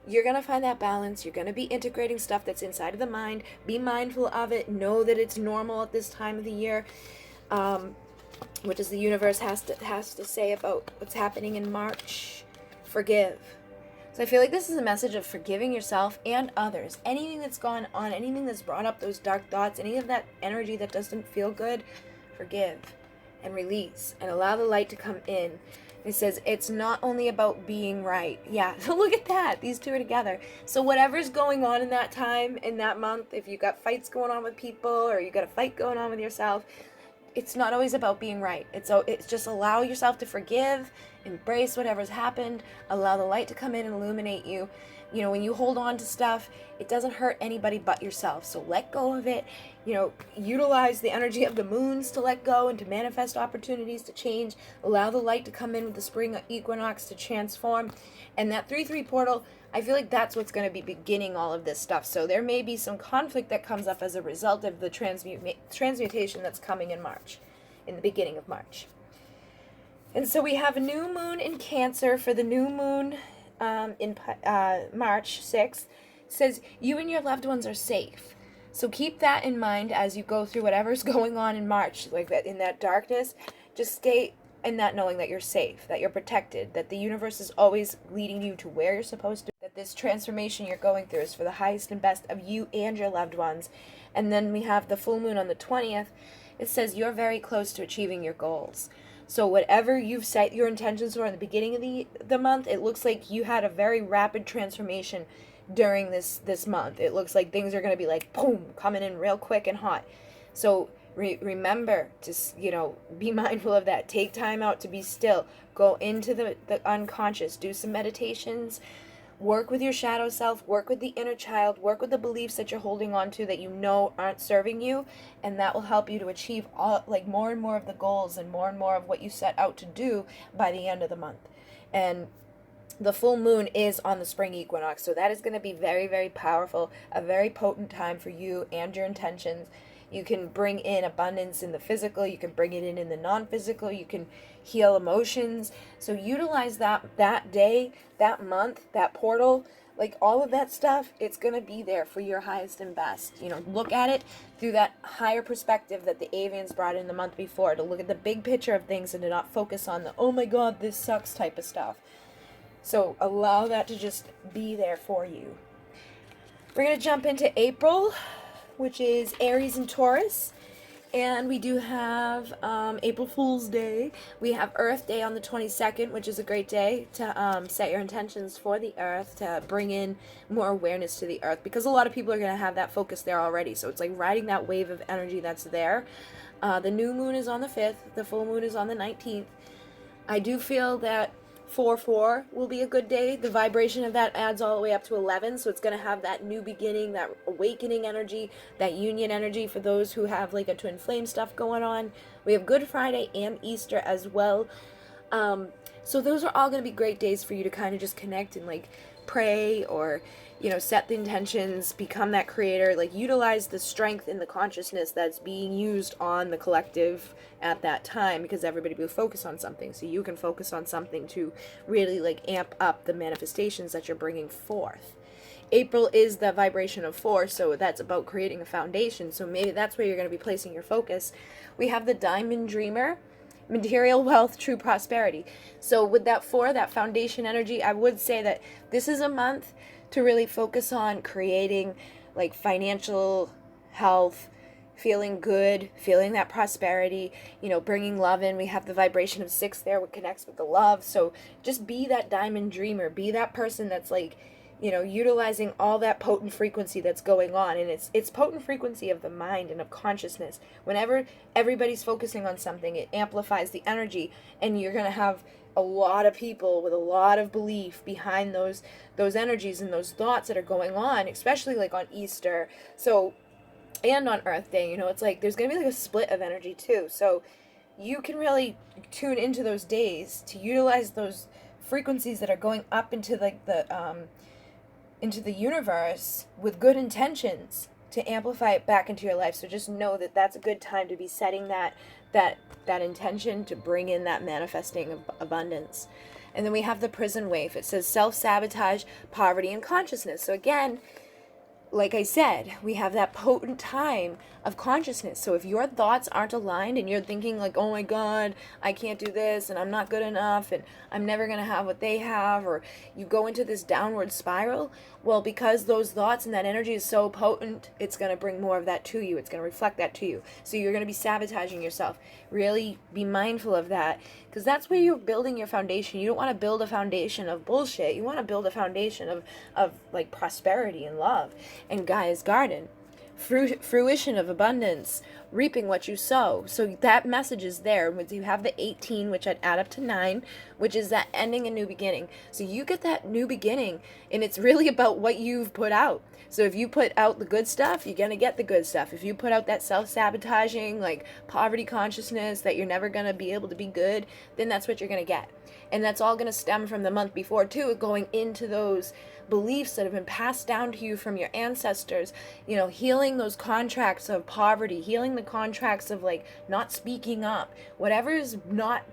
you're going to find that balance. You're going to be integrating stuff that's inside of the mind. Be mindful of it. Know that it's normal at this time of the year. What does the universe has to say about what's happening in March? Forgive. So I feel like this is a message of forgiving yourself and others. Anything that's gone on, anything that's brought up those dark thoughts, any of that energy that doesn't feel good, forgive and release and allow the light to come in. It says it's not only about being right. Yeah, so look at that. These two are together. So whatever's going on in that time, in that month, if you got fights going on with people or you got a fight going on with yourself, it's not always about being right. It's just allow yourself to forgive, embrace whatever's happened, allow the light to come in and illuminate you. You know, when you hold on to stuff, it doesn't hurt anybody but yourself. So let go of it. You know, utilize the energy of the moons to let go and to manifest opportunities to change. Allow the light to come in with the spring equinox to transform. And that 3-3 portal, I feel like that's what's going to be beginning all of this stuff. So there may be some conflict that comes up as a result of the transmutation that's coming in March, in the beginning of March. And so we have a new moon in Cancer for the new moon in March 6th. It says you and your loved ones are safe. So keep that in mind as you go through whatever's going on in March, like that in that darkness. Just stay in that knowing that you're safe, that you're protected, that the universe is always leading you to where you're supposed to, that this transformation you're going through is for the highest and best of you and your loved ones. And then we have the full moon on the 20th. It says you're very close to achieving your goals. So whatever you've set your intentions for in the beginning of the month, it looks like you had a very rapid transformation during this month. It looks like things are going to be like boom, coming in real quick and hot. So remember to, you know, be mindful of that. Take time out to be still. Go into the unconscious. Do some meditations. Work with your shadow self. Work with the inner child. Work with the beliefs that you're holding on to that you know aren't serving you, and that will help you to achieve like more and more of the goals and more of what you set out to do by the end of the month. And the full moon is on the spring equinox, so that is going to be very, very powerful, a very potent time for you and your intentions. You can bring in abundance in the physical, you can bring it in the non-physical, you can heal emotions. So utilize that day, that month, that portal, like all of that stuff. It's going to be there for your highest and best. You know, look at it through that higher perspective that the Avians brought in the month before, to look at the big picture of things and to not focus on the, oh my God, this sucks type of stuff. So allow that to just be there for you. We're going to jump into April, which is Aries and Taurus. And we do have April Fool's Day. We have Earth Day on the 22nd, which is a great day to set your intentions for the Earth, to bring in more awareness to the Earth, because a lot of people are going to have that focus there already. So it's like riding that wave of energy that's there. The new moon is on the 5th. The full moon is on the 19th. I do feel that 4/4 will be a good day. The vibration of that adds all the way up to 11, so it's going to have that new beginning, that awakening energy, that union energy for those who have like a twin flame stuff going on. We have Good Friday and Easter as well. So those are all going to be great days for you to kind of just connect and like pray, or, you know, set the intentions, become that creator, like utilize the strength in the consciousness that's being used on the collective at that time, because everybody will focus on something. So you can focus on something to really like amp up the manifestations that you're bringing forth. April is the vibration of 4, so that's about creating a foundation. So maybe that's where you're going to be placing your focus. We have the Diamond Dreamer. Material wealth, true prosperity. So with that 4, that foundation energy, I would say that this is a month to really focus on creating like financial health, feeling good, feeling that prosperity, you know, bringing love in. We have the vibration of 6 there, which connects with the love. So just be that diamond dreamer, be that person that's like, you know, utilizing all that potent frequency that's going on. And it's potent frequency of the mind and of consciousness. Whenever everybody's focusing on something, it amplifies the energy, and you're going to have a lot of people with a lot of belief behind those energies and those thoughts that are going on, especially like on Easter. So, and on Earth Day, you know, it's like there's going to be like a split of energy too. So you can really tune into those days to utilize those frequencies that are going up into like into the universe with good intentions to amplify it back into your life. So just know that that's a good time to be setting that intention to bring in that manifesting of abundance. And then we have the prison wave. It says self-sabotage, poverty, and consciousness. So again, like I said, we have that potent time of consciousness. So if your thoughts aren't aligned and you're thinking like, oh my God, I can't do this, and I'm not good enough, and I'm never going to have what they have, or you go into this downward spiral, well, because those thoughts and that energy is so potent, it's going to bring more of that to you. It's going to reflect that to you. So you're going to be sabotaging yourself. Really be mindful of that, because that's where you're building your foundation. You don't want to build a foundation of bullshit. You want to build a foundation of like prosperity and love and Gaia's garden. Fruition of abundance, reaping what you sow. So that message is there. You have the 18, which I'd add up to 9, which is that ending and new beginning. So you get that new beginning, and it's really about what you've put out. So if you put out the good stuff, you're going to get the good stuff. If you put out that self-sabotaging, like poverty consciousness, that you're never going to be able to be good, then that's what you're going to get. And that's all going to stem from the month before too, going into those beliefs that have been passed down to you from your ancestors, you know, healing those contracts of poverty, healing the contracts of like not speaking up. Whatever's not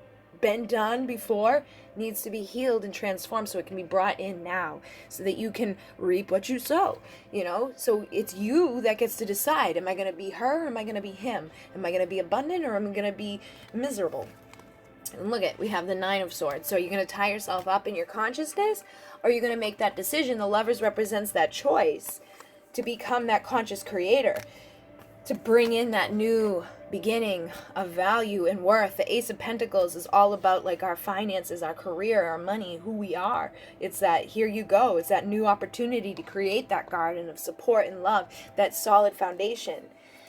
been done before needs to be healed and transformed, so it can be brought in now, so that you can reap what you sow, you know. So it's you that gets to decide, am I going to be her, or am I going to be him? Am I going to be abundant, or am I going to be miserable? And look at, we have the 9 of Swords. So you're going to tie yourself up in your consciousness, or you're going to make that decision. The Lovers represents that choice to become that conscious creator, to bring in that new beginning of value and worth. The Ace of Pentacles is all about like our finances, our career, our money, who we are. It's that here you go. It's that new opportunity to create that garden of support and love, that solid foundation.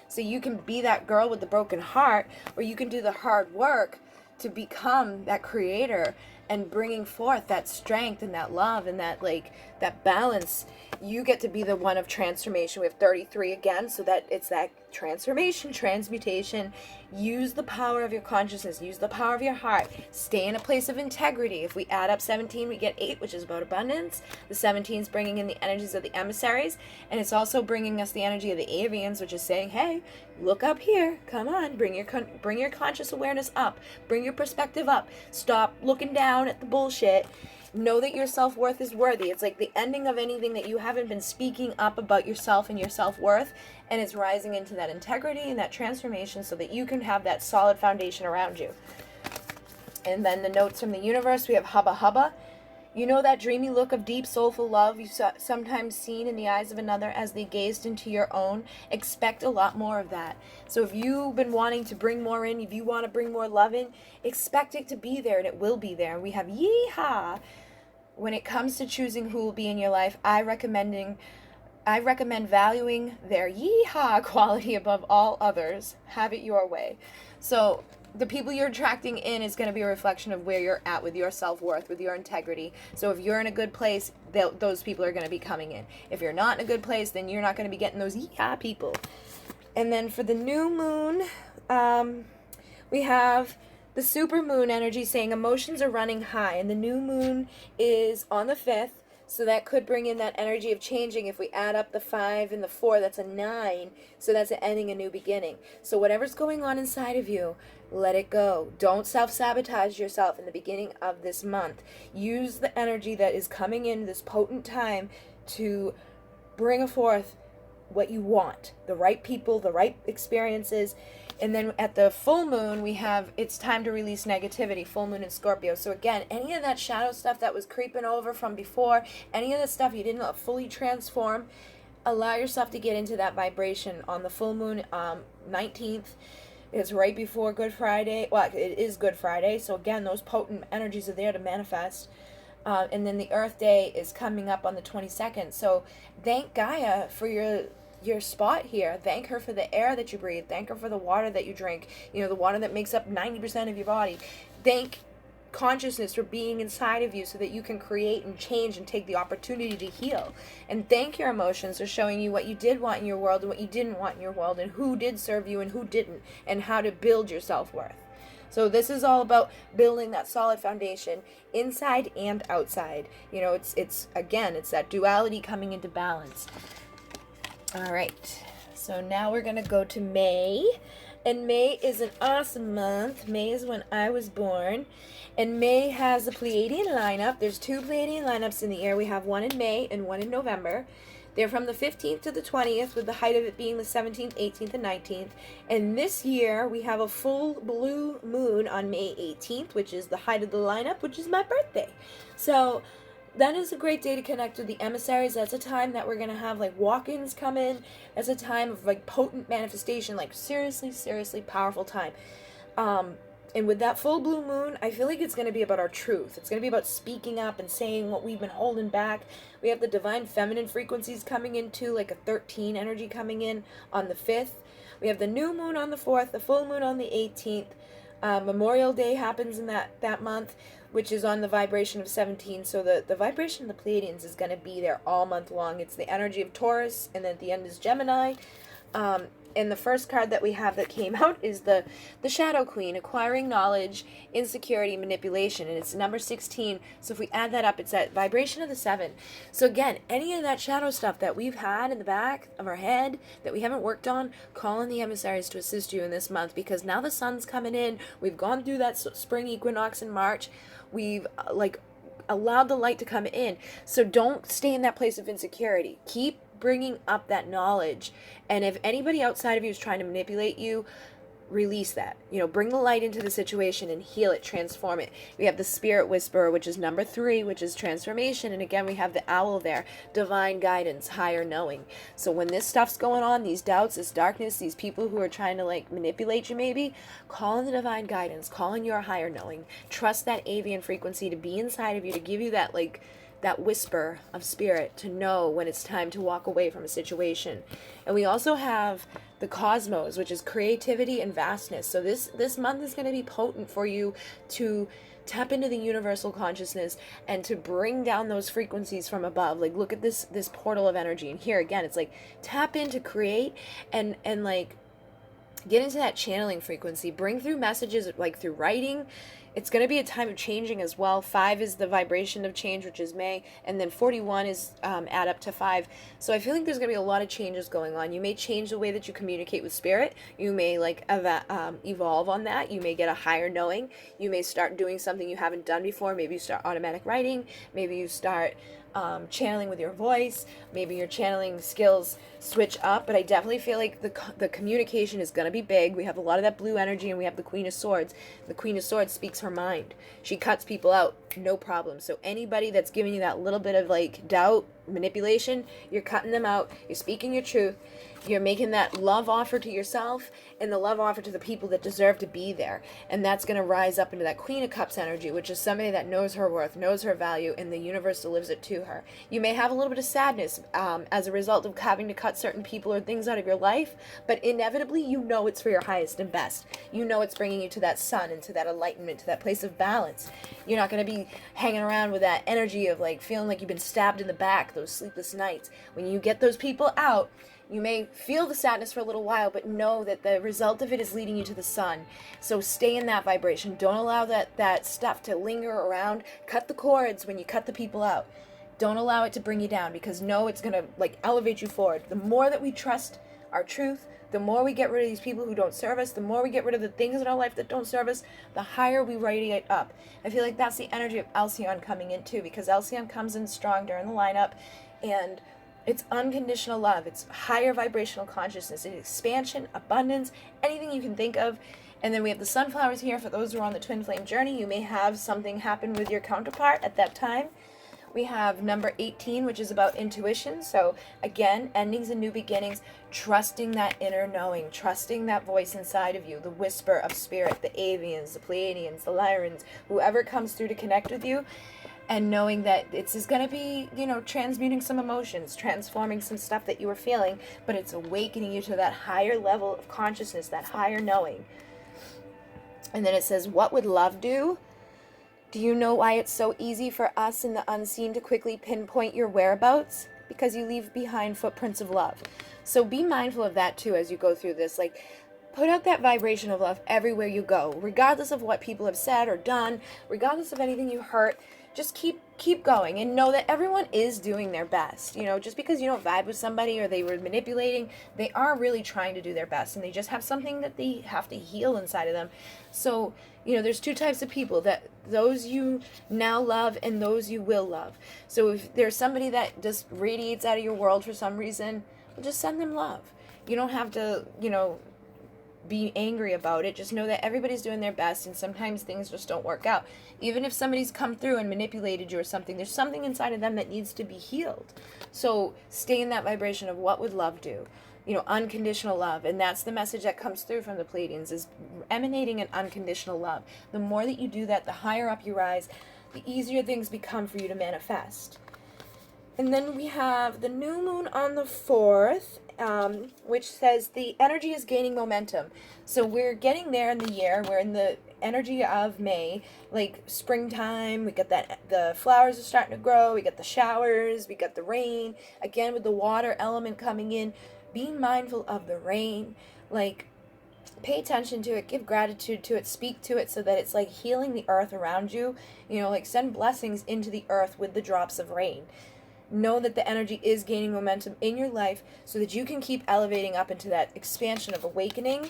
So you can be that girl with the broken heart, or you can do the hard work to become that creator and bringing forth that strength and that love and that like that balance. You get to be the one of transformation. We have 33 again, so that it's that transformation, transmutation. Use the power of your consciousness, use the power of your heart, stay in a place of integrity. If we add up 17, we get 8, which is about abundance. The 17 is bringing in the energies of the emissaries, and it's also bringing us the energy of the Avians, which is saying, hey, look up here, come on, bring your conscious awareness up, bring your perspective up, stop looking down at the bullshit. Know that your self-worth is worthy. It's like the ending of anything that you haven't been speaking up about yourself and your self-worth, and it's rising into that integrity and that transformation so that you can have that solid foundation around you. And then the notes from the universe, we have hubba hubba. You know that dreamy look of deep, soulful love you sometimes seen in the eyes of another as they gazed into your own? Expect a lot more of that. So if you've been wanting to bring more in, if you want to bring more love in, expect it to be there, and it will be there. And we have yeehaw. When it comes to choosing who will be in your life, I recommend valuing their yeehaw quality above all others. Have it your way. So the people you're attracting in is going to be a reflection of where you're at with your self-worth, with your integrity. So if you're in a good place, those people are going to be coming in. If you're not in a good place, then you're not going to be getting those yeehaw people. And then for the new moon, we have the super moon energy saying emotions are running high, and the new moon is on the 5th, so that could bring in that energy of changing. If we add up the 5 and the 4, that's a 9, so that's an ending, a new beginning. So whatever's going on inside of you, let it go. Don't self-sabotage yourself in the beginning of this month. Use the energy that is coming in this potent time to bring forth what you want, the right people, the right experiences. And then at the full moon, we have it's time to release negativity, full moon in Scorpio. So again, any of that shadow stuff that was creeping over from before, any of the stuff you didn't fully transform, allow yourself to get into that vibration on the full moon, 19th. It's right before Good Friday. Well, it is Good Friday. So again, those potent energies are there to manifest. And then the Earth Day is coming up on the 22nd. So thank Gaia for your spot here. Thank her for the air that you breathe. Thank her for the water that you drink. You know, the water that makes up 90% of your body. Thank consciousness for being inside of you so that you can create and change and take the opportunity to heal. And thank your emotions for showing you what you did want in your world and what you didn't want in your world, and who did serve you and who didn't, and how to build your self-worth. So this is all about building that solid foundation inside and outside. You know, it's again, it's that duality coming into balance. All right, so now we're going to go to May, and May is an awesome month. May is when I was born, and May has a Pleiadian lineup. There's 2 Pleiadian lineups in the air. We have one in May and one in November. They're from the 15th to the 20th, with the height of it being the 17th, 18th, and 19th. And this year, we have a full blue moon on May 18th, which is the height of the lineup, which is my birthday. So that is a great day to connect with the emissaries. That's a time that we're going to have like walk-ins come in. That's a time of like potent manifestation, like seriously, seriously powerful time. And with that full blue moon, I feel like it's going to be about our truth. It's going to be about speaking up and saying what we've been holding back. We have the divine feminine frequencies coming in too, like a 13 energy coming in on the 5th. We have the new moon on the 4th, the full moon on the 18th. Memorial Day happens in that month, which is on the vibration of 17. So the vibration of the Pleiadians is going to be there all month long. It's the energy of Taurus, and then at the end is Gemini. And the first card that we have that came out is the Shadow Queen, acquiring knowledge, insecurity, manipulation, and it's number 16. So if we add that up, it's that vibration of the 7. So again, any of that shadow stuff that we've had in the back of our head that we haven't worked on, call in the emissaries to assist you in this month, because now the sun's coming in. We've gone through that spring equinox in March. We've allowed the light to come in. So don't stay in that place of insecurity. Keep bringing up that knowledge. And if anybody outside of you is trying to manipulate you, release that. Bring the light into the situation and heal it, transform it. We have the spirit whisperer, which is number 3, which is transformation. And again, we have the owl there, divine guidance, higher knowing. So when this stuff's going on, these doubts, this darkness, these people who are trying to like manipulate you, maybe call in the divine guidance, call in your higher knowing. Trust that avian frequency to be inside of you, to give you that that whisper of spirit, to know when it's time to walk away from a situation. And we also have the cosmos, which is creativity and vastness. So this month is going to be potent for you to tap into the universal consciousness and to bring down those frequencies from above. Like, look at this portal of energy, and here again it's like tap in to create and like get into that channeling frequency, bring through messages like through writing. It's going to be a time of changing as well. 5 is the vibration of change, which is May, and then 41 is add up to 5. So I feel like there's going to be a lot of changes going on. You may change the way that you communicate with spirit. You may like evolve on that. You may get a higher knowing. You may start doing something you haven't done before. Maybe you start automatic writing. Maybe you start channeling with your voice. Maybe your channeling skills switch up, but I definitely feel like the communication is going to be big. We have a lot of that blue energy, and we have the Queen of Swords. The Queen of Swords speaks her mind. She cuts people out, no problem. So anybody that's giving you that little bit of like doubt, manipulation, you're cutting them out. You're speaking your truth. You're making that love offer to yourself and the love offer to the people that deserve to be there. And that's going to rise up into that Queen of Cups energy, which is somebody that knows her worth, knows her value, and the universe delivers it to her. You may have a little bit of sadness as a result of having to cut certain people or things out of your life, but inevitably you know it's for your highest and best. You know it's bringing you to that sun and to that enlightenment, to that place of balance. You're not going to be hanging around with that energy of like feeling like you've been stabbed in the back, those sleepless nights. When you get those people out, you may feel the sadness for a little while, but know that the result of it is leading you to the sun. So stay in that vibration. Don't allow that stuff to linger around. Cut the cords when you cut the people out. Don't allow it to bring you down, because know it's going to like elevate you forward. The more that we trust our truth, the more we get rid of these people who don't serve us, the more we get rid of the things in our life that don't serve us, the higher we radiate up. I feel like that's the energy of Alcyon coming in too, because Alcyon comes in strong during the lineup, and it's unconditional love. It's higher vibrational consciousness. It's expansion, abundance, anything you can think of. And then we have the sunflowers here for those who are on the twin flame journey. You may have something happen with your counterpart at that time. We have number 18, which is about intuition. So again, endings and new beginnings, trusting that inner knowing, trusting that voice inside of you, the whisper of spirit, the Avians, the Pleiadians, the Lyrans, whoever comes through to connect with you. And knowing that it's going to be, transmuting some emotions, transforming some stuff that you were feeling, but it's awakening you to that higher level of consciousness, that higher knowing. And then it says, what would love do? Do you know why it's so easy for us in the unseen to quickly pinpoint your whereabouts? Because you leave behind footprints of love. So be mindful of that too as you go through this. Like, put out that vibration of love everywhere you go, regardless of what people have said or done, regardless of anything you hurt. Just keep going, and know that everyone is doing their best. Just because you don't vibe with somebody or they were manipulating, they are really trying to do their best, and they just have something that they have to heal inside of them. So, there's 2 types of people, that those you now love and those you will love. So if there's somebody that just radiates out of your world for some reason, well, just send them love. You don't have to, be angry about it. Just know that everybody's doing their best, and sometimes things just don't work out. Even if somebody's come through and manipulated you or something, there's something inside of them that needs to be healed. So stay in that vibration of what would love do. Unconditional love. And that's the message that comes through from the Pleiadians, is emanating an unconditional love. The more that you do that, the higher up you rise, the easier things become for you to manifest. And then we have the new moon on the 4th, which says the energy is gaining momentum. So we're getting there in the year. We're in the energy of May, like springtime. We got the flowers are starting to grow. We got the showers. We got the rain. Again, with the water element coming in, being mindful of the rain. Like, pay attention to it, give gratitude to it, speak to it, so that it's like healing the earth around you. Like send blessings into the earth with the drops of rain. Know that the energy is gaining momentum in your life so that you can keep elevating up into that expansion of awakening.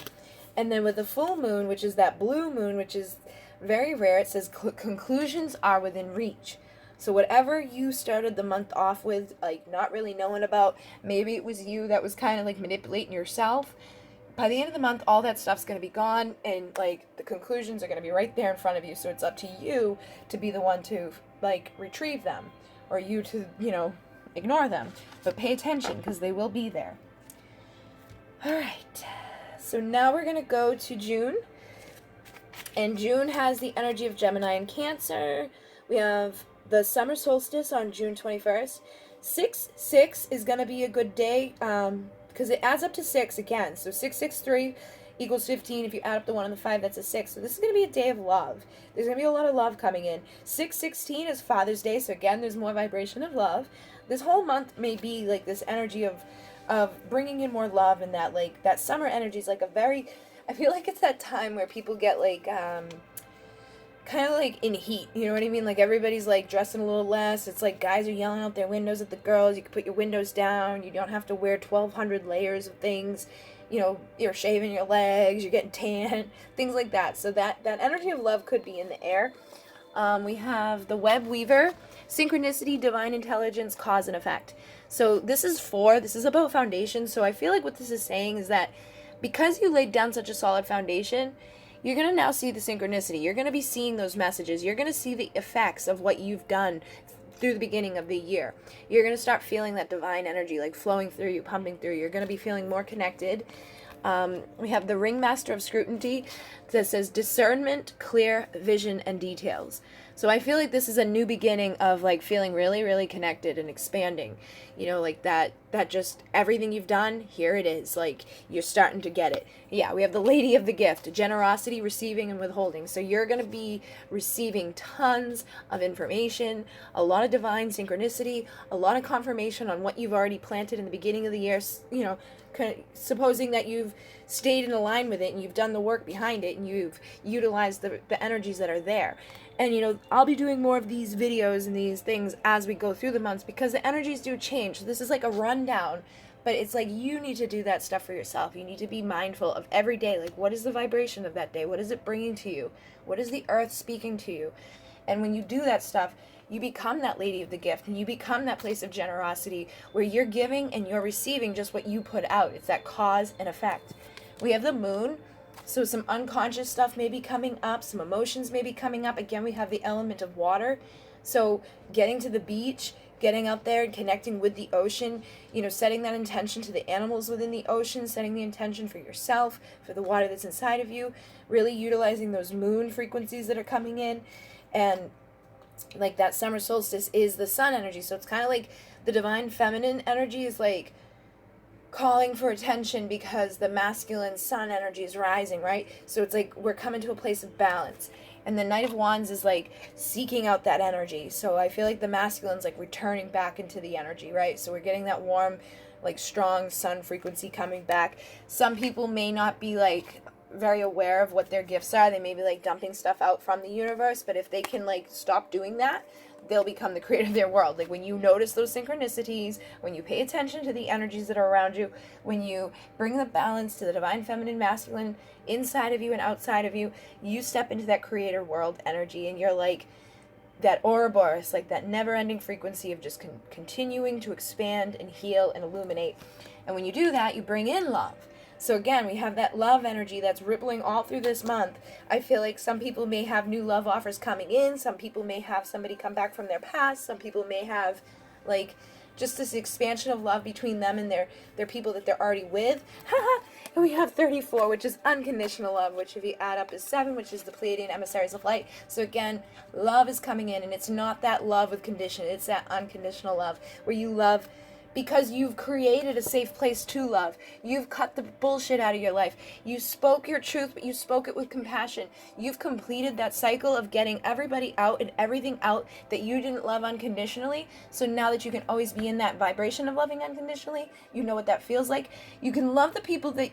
And then with the full moon, which is that blue moon, which is very rare, it says conclusions are within reach. So whatever you started the month off with, like not really knowing about, maybe it was you that was kind of like manipulating yourself, by the end of the month, all that stuff's going to be gone, and like the conclusions are going to be right there in front of you. So it's up to you to be the one to like retrieve them, or you to, you know, ignore them. But pay attention, because they will be there. All right. So now we're going to go to June. And June has the energy of Gemini and Cancer. We have the summer solstice on June 21st. 6/6 is going to be a good day, because it adds up to 6 again. So 663 equals 15. If you add up the 1 and the 5, that's a 6. So this is going to be a day of love. There's going to be a lot of love coming in. 6/16 is Father's Day. So again, there's more vibration of love. This whole month may be like this energy of bringing in more love, and that like that summer energy is like a very, I feel like it's that time where people get like kind of like in heat, you know what I mean? Like everybody's like dressing a little less. It's like guys are yelling out their windows at the girls. You can put your windows down. You don't have to wear 1,200 layers of things. You know, you're shaving your legs. You're getting tan, things like that. So that energy of love could be in the air. We have the Web Weaver, synchronicity, divine intelligence, cause and effect. So this is about foundation. So I feel like what this is saying is that because you laid down such a solid foundation, you're going to now see the synchronicity. You're going to be seeing those messages. You're going to see the effects of what you've done through the beginning of the year. You're going to start feeling that divine energy like flowing through you, pumping through you. You're going to be feeling more connected. We have the Ringmaster of Scrutiny that says discernment, clear vision, and details. So I feel like this is a new beginning of like feeling really, really connected and expanding. You know, like that just everything you've done, here it is. Like you're starting to get it. Yeah, we have the Lady of the Gift, generosity, receiving, and withholding. So you're going to be receiving tons of information, a lot of divine synchronicity, a lot of confirmation on what you've already planted in the beginning of the year. You know, supposing that you've stayed in line with it and you've done the work behind it and you've utilized the energies that are there. And, you know, I'll be doing more of these videos and these things as we go through the months, because the energies do change. So this is like a rundown, but it's like you need to do that stuff for yourself. You need to be mindful of every day. Like, what is the vibration of that day? What is it bringing to you? What is the earth speaking to you? And when you do that stuff, you become that Lady of the Gift, and you become that place of generosity where you're giving and you're receiving just what you put out. It's that cause and effect. We have the Moon. So some unconscious stuff may be coming up, some emotions may be coming up. Again, we have the element of water. So getting to the beach, getting out there and connecting with the ocean, you know, setting that intention to the animals within the ocean, setting the intention for yourself, for the water that's inside of you, really utilizing those moon frequencies that are coming in. And like that summer solstice is the sun energy. So it's kind of like the divine feminine energy is like calling for attention because the masculine sun energy is rising, right? So it's like we're coming to a place of balance. And the Knight of Wands is like seeking out that energy. So I feel like the masculine's like returning back into the energy, right? So we're getting that warm, like strong sun frequency coming back. Some people may not be like very aware of what their gifts are. They may be like dumping stuff out from the universe, but if they can like stop doing that, they'll become the creator of their world. Like when you notice those synchronicities, when you pay attention to the energies that are around you, when you bring the balance to the divine feminine masculine inside of you and outside of you, you step into that creator world energy, and you're like that Ouroboros, like that never-ending frequency of just continuing to expand and heal and illuminate. And when you do that, you bring in love. So again, we have that love energy that's rippling all through this month. I feel like some people may have new love offers coming in. Some people may have somebody come back from their past. Some people may have like just this expansion of love between them and their people that they're already with. And we have 34, which is unconditional love, which if you add up is 7, which is the Pleiadian Emissaries of Light. So again, love is coming in, and it's not that love with condition. It's that unconditional love where you love because you've created a safe place to love. You've cut the bullshit out of your life. You spoke your truth, but you spoke it with compassion. You've completed that cycle of getting everybody out and everything out that you didn't love unconditionally. So now that you can always be in that vibration of loving unconditionally, you know what that feels like. You can love the people that...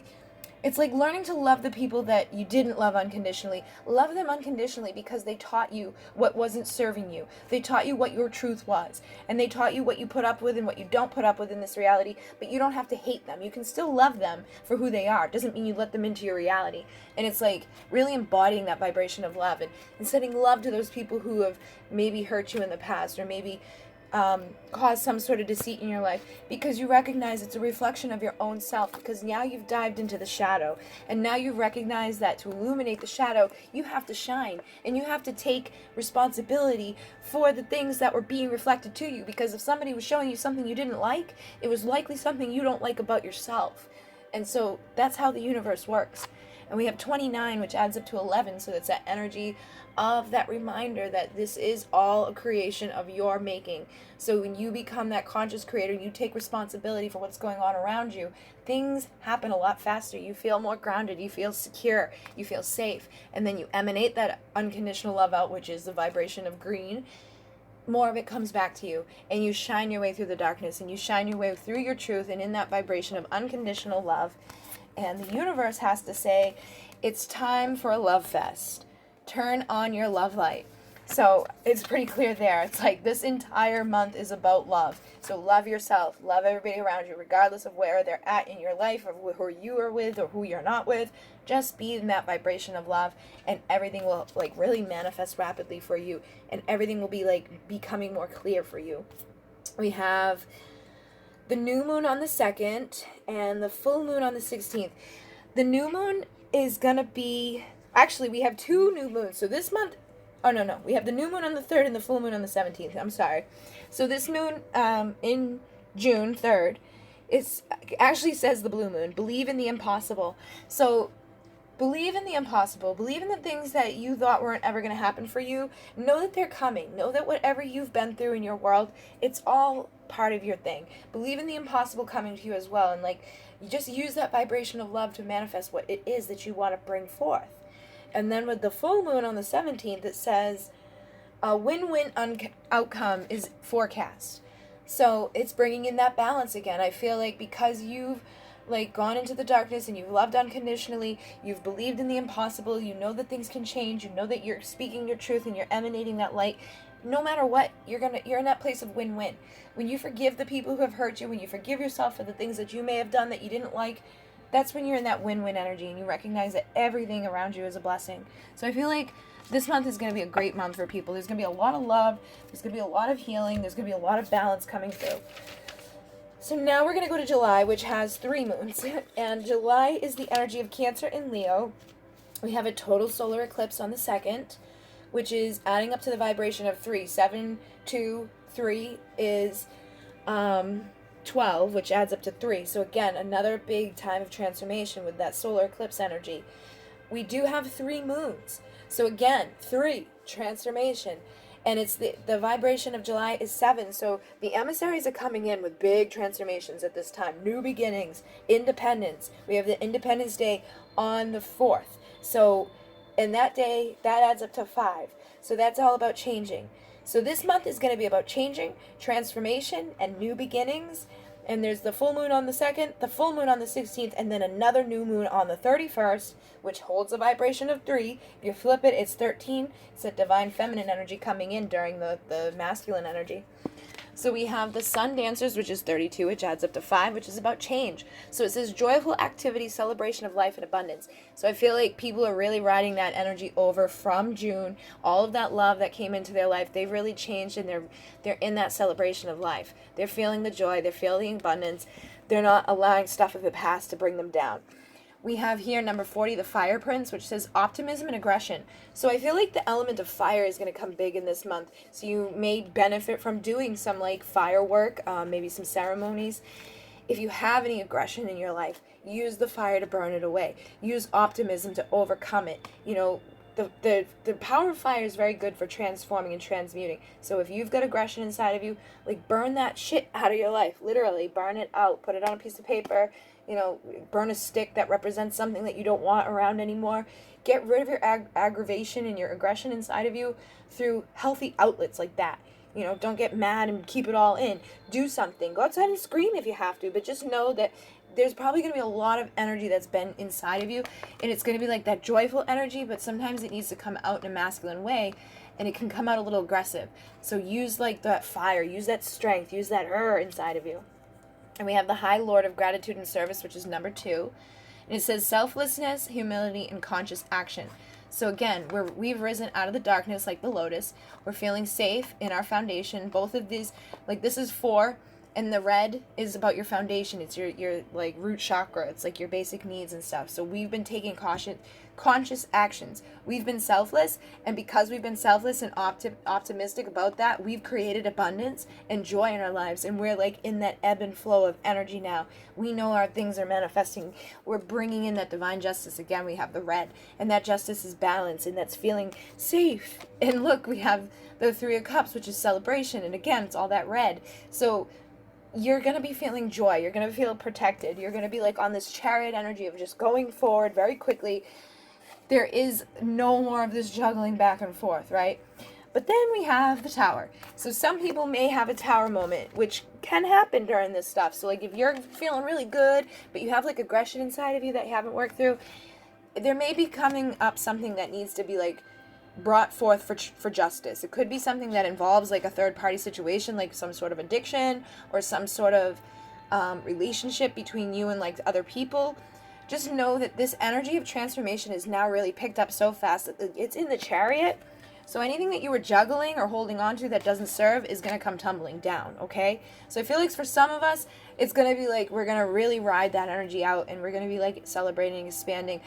It's like learning to love the people that you didn't love unconditionally. Love them unconditionally because they taught you what wasn't serving you. They taught you what your truth was. And they taught you what you put up with and what you don't put up with in this reality. But you don't have to hate them. You can still love them for who they are. It doesn't mean you let them into your reality. And it's like really embodying that vibration of love and sending love to those people who have maybe hurt you in the past, or maybe cause some sort of deceit in your life, because you recognize it's a reflection of your own self, because now you've dived into the shadow, and now you recognize that to illuminate the shadow, you have to shine, and you have to take responsibility for the things that were being reflected to you, because if somebody was showing you something you didn't like, it was likely something you don't like about yourself. And so that's how the universe works. And we have 29, which adds up to 11, so it's that energy of that reminder that this is all a creation of your making. So when you become that conscious creator, you take responsibility for what's going on around you, things happen a lot faster. You feel more grounded, you feel secure, you feel safe, and then you emanate that unconditional love out, which is the vibration of green. More of it comes back to you, and you shine your way through the darkness, and you shine your way through your truth, and in that vibration of unconditional love. And the universe has to say, it's time for a love fest. Turn on your love light. So it's pretty clear there. It's like this entire month is about love. So love yourself, love everybody around you, regardless of where they're at in your life, or who you are with, or who you're not with. Just be in that vibration of love, and everything will like really manifest rapidly for you, and everything will be like becoming more clear for you. We have the new moon on the 2nd and the full moon on the 16th. The new moon is gonna be, actually we have 2 new moons. So this month, oh no, we have the new moon on the 3rd and the full moon on the 17th. I'm sorry. So this moon in June 3rd, it actually says the blue moon. Believe in the impossible. So believe in the impossible. Believe in the things that you thought weren't ever going to happen for you. Know that they're coming. Know that whatever you've been through in your world, it's all part of your thing. Believe in the impossible coming to you as well. And like, you just use that vibration of love to manifest what it is that you want to bring forth. And then with the full moon on the 17th, it says a win-win outcome is forecast. So it's bringing in that balance again. I feel like because you've like gone into the darkness and you've loved unconditionally, you've believed in the impossible, you know that things can change, you know that you're speaking your truth and you're emanating that light. No matter what, you're in that place of win-win. When you forgive the people who have hurt you, when you forgive yourself for the things that you may have done that you didn't like, that's when you're in that win-win energy, and you recognize that everything around you is a blessing. So I feel like this month is going to be a great month for people. There's going to be a lot of love, there's going to be a lot of healing, there's going to be a lot of balance coming through. So now we're going to go to July, which has 3 moons. And July is the energy of Cancer and Leo. We have a total solar eclipse on the 2nd, which is adding up to the vibration of 3. 7, 2, 3 is 12, which adds up to 3. So again, another big time of transformation with that solar eclipse energy. We do have 3 moons. So again, 3, transformation. And it's the vibration of July is 7. So the emissaries are coming in with big transformations at this time. New beginnings, independence. We have the Independence Day on the 4th. So, and that day, that adds up to 5. So that's all about changing. So this month is going to be about changing, transformation, and new beginnings. And there's the full moon on the 2nd, the full moon on the 16th, and then another new moon on the 31st, which holds a vibration of 3. If you flip it, it's 13. It's a divine feminine energy coming in during the masculine energy. So we have the Sun Dancers, which is 32, which adds up to 5, which is about change. So it says joyful activity, celebration of life and abundance. So I feel like people are really riding that energy over from June. All of that love that came into their life, they've really changed, and they're in that celebration of life. They're feeling the joy, they're feeling the abundance. They're not allowing stuff of the past to bring them down. We have here number 40, the Fire Prince, which says optimism and aggression. So I feel like the element of fire is going to come big in this month. So you may benefit from doing some like firework, maybe some ceremonies. If you have any aggression in your life, use the fire to burn it away. Use optimism to overcome it. You know, the power of fire is very good for transforming and transmuting. So if you've got aggression inside of you, like burn that shit out of your life. Literally, burn it out. Put it on a piece of paper. You know, burn a stick that represents something that you don't want around anymore. Get rid of your aggravation and your aggression inside of you through healthy outlets like that. You know, don't get mad and keep it all in. Do something. Go outside and scream if you have to, but just know that there's probably going to be a lot of energy that's been inside of you, and it's going to be like that joyful energy, but sometimes it needs to come out in a masculine way, and it can come out a little aggressive. So use like that fire, use that strength, use that inside of you. And we have the High Lord of Gratitude and Service, which is number 2. And it says selflessness, humility, and conscious action. So again, we've risen out of the darkness like the lotus. We're feeling safe in our foundation. Both of these, like this is 4, and the red is about your foundation. It's your like root chakra. It's like your basic needs and stuff. So we've been taking conscious actions. We've been selfless, and because we've been selfless and optimistic about that, we've created abundance and joy in our lives, and we're like in that ebb and flow of energy now. We know our things are manifesting. We're bringing in that divine justice. Again, we have the red, and that justice is balance, and that's feeling safe. And look, we have the 3 of Cups, which is celebration, and again, it's all that red. So you're going to be feeling joy. You're going to feel protected. You're going to be like on this chariot energy of just going forward very quickly. There is no more of this juggling back and forth, right? But then we have the Tower. So some people may have a Tower moment, which can happen during this stuff. So like if you're feeling really good, but you have like aggression inside of you that you haven't worked through, there may be coming up something that needs to be like brought forth for justice. It could be something that involves like a third party situation, like some sort of addiction or some sort of relationship between you and like other people. Just know that this energy of transformation is now really picked up so fast that it's in the Chariot. So anything that you were juggling or holding on to that doesn't serve is going to come tumbling down, okay? So I feel like for some of us, it's going to be like we're going to really ride that energy out, and we're going to be like celebrating, expanding.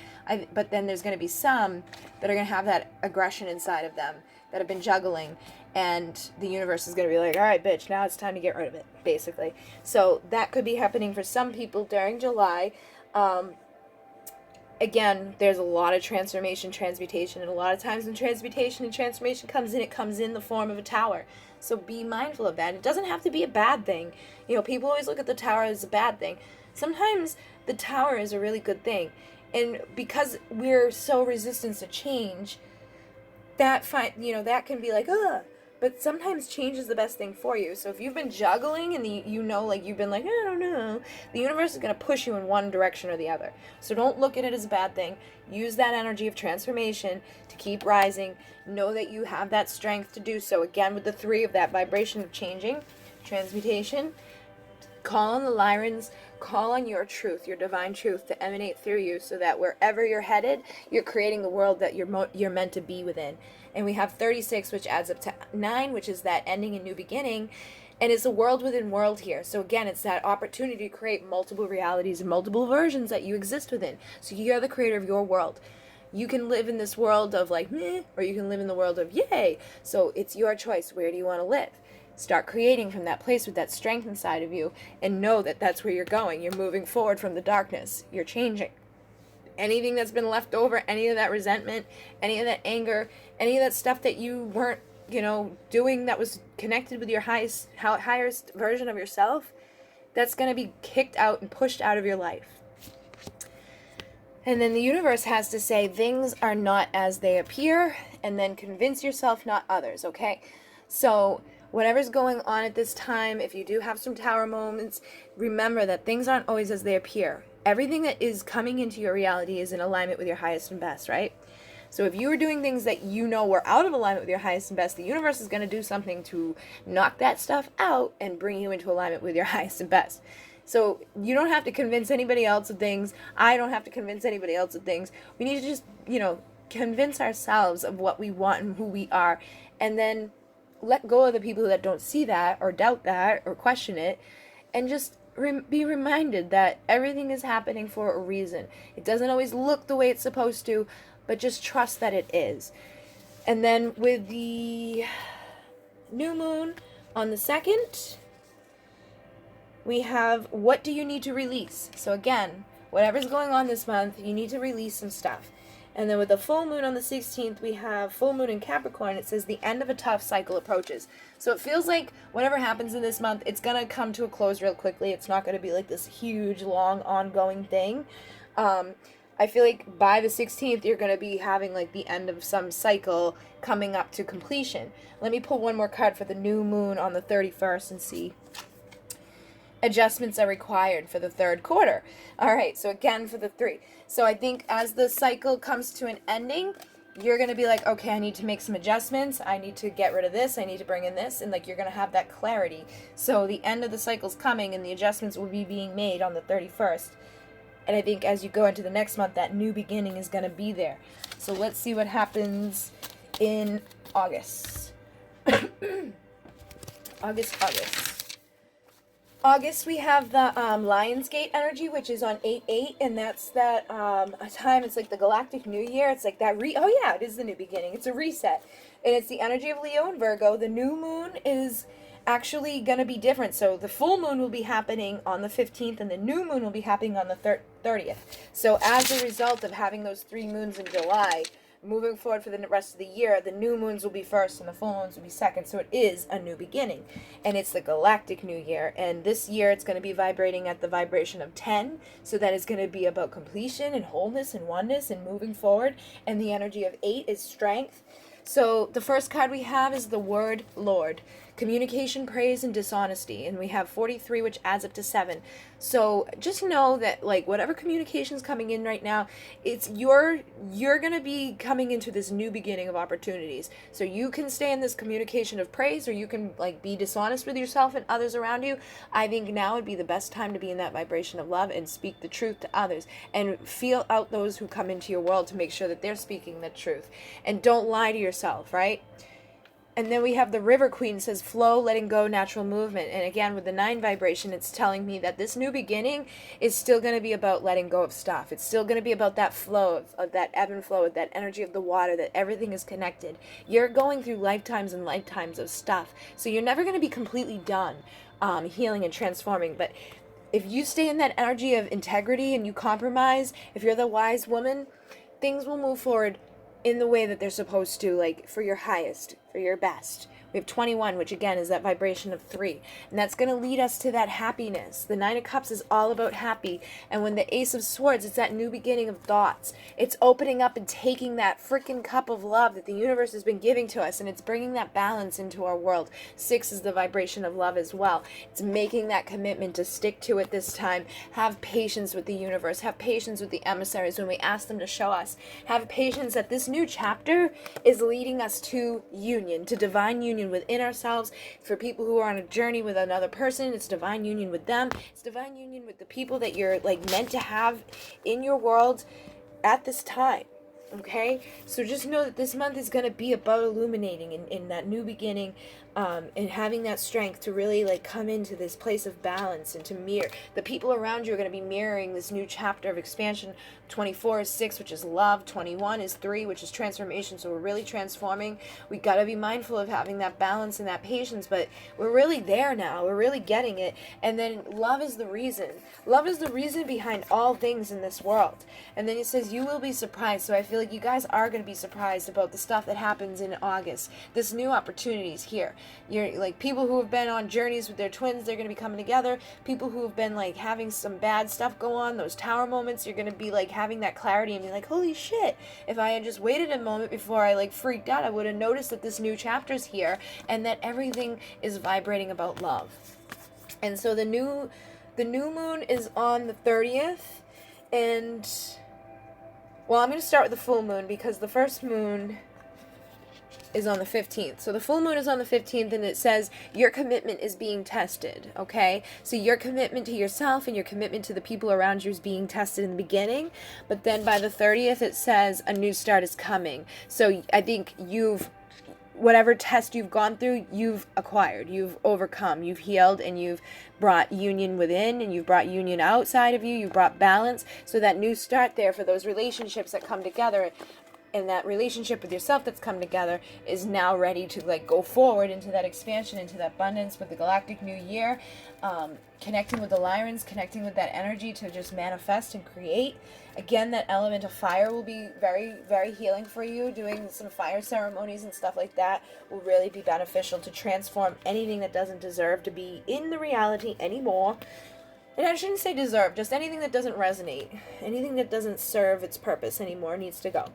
But then there's going to be some that are going to have that aggression inside of them that have been juggling, and the universe is going to be like, all right, bitch, now it's time to get rid of it, basically. So that could be happening for some people during July. Again, there's a lot of transmutation, and a lot of times when transmutation and transformation comes in, it comes in the form of a tower. So be mindful of that. It doesn't have to be a bad thing. You know, people always look at the tower as a bad thing. Sometimes the tower is a really good thing. And because we're so resistant to change, that that can be like, ugh. But sometimes change is the best thing for you. So if you've been juggling and you've been like, I don't know, the universe is going to push you in one direction or the other. So don't look at it as a bad thing. Use that energy of transformation to keep rising. Know that you have that strength to do so. Again, with the 3 of that vibration of changing, transmutation, call on the Lyrans, call on your truth, your divine truth to emanate through you, so that wherever you're headed, you're creating the world that you're meant to be within. And we have 36, which adds up to 9, which is that ending and new beginning. And it's a world within world here. So again, it's that opportunity to create multiple realities and multiple versions that you exist within. So you're the creator of your world. You can live in this world of like, meh, or you can live in the world of yay. So it's your choice. Where do you want to live? Start creating from that place with that strength inside of you, and know that that's where you're going. You're moving forward from the darkness. You're changing. Anything that's been left over, any of that resentment, any of that anger, any of that stuff that you weren't, doing that was connected with your highest version of yourself, that's going to be kicked out and pushed out of your life. And then the universe has to say things are not as they appear, and then convince yourself, not others, okay? So whatever's going on at this time, if you do have some tower moments, remember that things aren't always as they appear. Everything that is coming into your reality is in alignment with your highest and best, right? So if you were doing things that were out of alignment with your highest and best, the universe is going to do something to knock that stuff out and bring you into alignment with your highest and best. So you don't have to convince anybody else of things. I don't have to convince anybody else of things. We need to just, convince ourselves of what we want and who we are, and then let go of the people that don't see that or doubt that or question it, and just be reminded that everything is happening for a reason. It doesn't always look the way it's supposed to, but just trust that it is. And then with the new moon on the 2nd, we have, what do you need to release? So again, whatever's going on this month, you need to release some stuff. And then with the full moon on the 16th, we have full moon in Capricorn. It says the end of a tough cycle approaches. So it feels like whatever happens in this month, it's going to come to a close real quickly. It's not going to be like this huge, long, ongoing thing. I feel like by the 16th, you're going to be having like the end of some cycle coming up to completion. Let me pull one more card for the new moon on the 31st and see. Adjustments are required for the 3rd quarter. All right, so again for the 3. So I think as the cycle comes to an ending, you're going to be like, okay, I need to make some adjustments. I need to get rid of this. I need to bring in this. And like, you're going to have that clarity. So the end of the cycle's coming, and the adjustments will be being made on the 31st. And I think as you go into the next month, that new beginning is going to be there. So let's see what happens in August. August, we have the Lionsgate energy, which is on 8/8, and that's that a time. It's like the Galactic New Year. It's like that. Oh yeah, it is the new beginning. It's a reset, and it's the energy of Leo and Virgo. The new moon is actually gonna be different. So the full moon will be happening on the 15th, and the new moon will be happening on the 30th. So as a result of having those 3 moons in July, moving forward for the rest of the year, the new moons will be first and the full moons will be second. So it is a new beginning, and it's the galactic new year. And this year it's going to be vibrating at the vibration of 10. So that is going to be about completion and wholeness and oneness and moving forward. And the energy of 8 is strength. So the first card we have is the word Lord. Communication, praise, and dishonesty. And we have 43, which adds up to 7. So just know that, like, whatever communication is coming in right now, it's you're going to be coming into this new beginning of opportunities. So you can stay in this communication of praise, or you can, like, be dishonest with yourself and others around you. I think now would be the best time to be in that vibration of love and speak the truth to others and feel out those who come into your world to make sure that they're speaking the truth. And don't lie to yourself, right? And then we have the River Queen, says flow, letting go, natural movement. And again, with the 9 vibration, it's telling me that this new beginning is still going to be about letting go of stuff. It's still going to be about that flow, of that ebb and flow, of that energy of the water, that everything is connected. You're going through lifetimes and lifetimes of stuff. So you're never going to be completely done healing and transforming. But if you stay in that energy of integrity and you compromise, if you're the wise woman, things will move forward in the way that they're supposed to, like for your highest, for your best. We have 21, which again is that vibration of 3. And that's going to lead us to that happiness. The 9 of Cups is all about happy. And when the Ace of Swords, it's that new beginning of thoughts. It's opening up and taking that freaking cup of love that the universe has been giving to us, and it's bringing that balance into our world. 6 is the vibration of love as well. It's making that commitment to stick to it this time. Have patience with the universe. Have patience with the emissaries when we ask them to show us. Have patience that this new chapter is leading us to union, to divine union within ourselves. For people who are on a journey with another person, it's divine union with them. It's divine union with the people that you're like meant to have in your world at this time. Okay, so just know that this month is going to be about illuminating in that new beginning, and having that strength to really like come into this place of balance and to mirror. The people around you are going to be mirroring this new chapter of expansion. 24 is 6, which is love. 21 is 3, which is transformation. So we're really transforming. We got to be mindful of having that balance and that patience, but we're really there now. We're really getting it. And then love is the reason. Love is the reason behind all things in this world. And then it says you will be surprised. So I feel like you guys are going to be surprised about the stuff that happens in August. This new opportunities here. You're like people who have been on journeys with their twins, they're going to be coming together. People who have been like having some bad stuff go on, those tower moments, you're going to be like having that clarity and be like, holy shit, if I had just waited a moment before I like freaked out, I would have noticed that this new chapter's here and that everything is vibrating about love. And so the new moon is on the 30th, and well, I'm going to start with the full moon because the first moon is on the 15th. So the full moon is on the 15th, and it says your commitment is being tested, okay? So your commitment to yourself and your commitment to the people around you is being tested in the beginning, but then by the 30th it says a new start is coming. So I think whatever test you've gone through, you've acquired, you've overcome, you've healed, and you've brought union within, and you've brought union outside of you, you've brought balance. So that new start there for those relationships that come together, and that relationship with yourself that's come together is now ready to like go forward into that expansion, into that abundance with the galactic new year, connecting with the Lyrans, connecting with that energy to just manifest and create. Again, that element of fire will be very, very healing for you. Doing some fire ceremonies and stuff like that will really be beneficial to transform anything that doesn't deserve to be in the reality anymore. And I shouldn't say deserve, just anything that doesn't resonate, anything that doesn't serve its purpose anymore needs to go.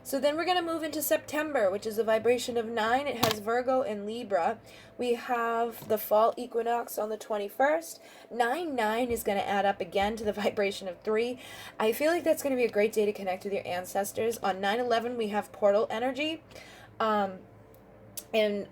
So then we're going to move into September, which is a vibration of 9. It has Virgo and Libra. We have the fall equinox on the 21st. 9/9 is going to add up again to the vibration of 3. I feel like that's going to be a great day to connect with your ancestors. On 9/11, we have portal energy. And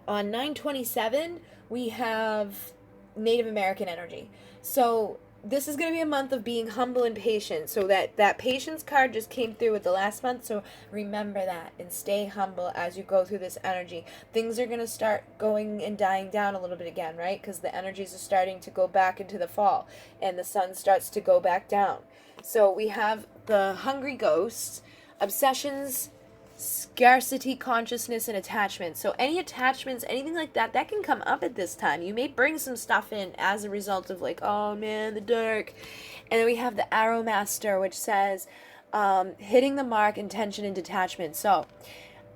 on 9/27, we have Native American energy. So this is going to be a month of being humble and patient. So that patience card just came through with the last month. So remember that and stay humble as you go through this energy. Things are going to start going and dying down a little bit again, right? Because the energies are starting to go back into the fall and the sun starts to go back down. So we have the hungry ghosts, obsessions, scarcity consciousness, and attachment. So any attachments, anything like that, that can come up at this time. You may bring some stuff in as a result of like, oh man, the dark. And then we have the Arrow Master, which says hitting the mark, intention, and detachment. So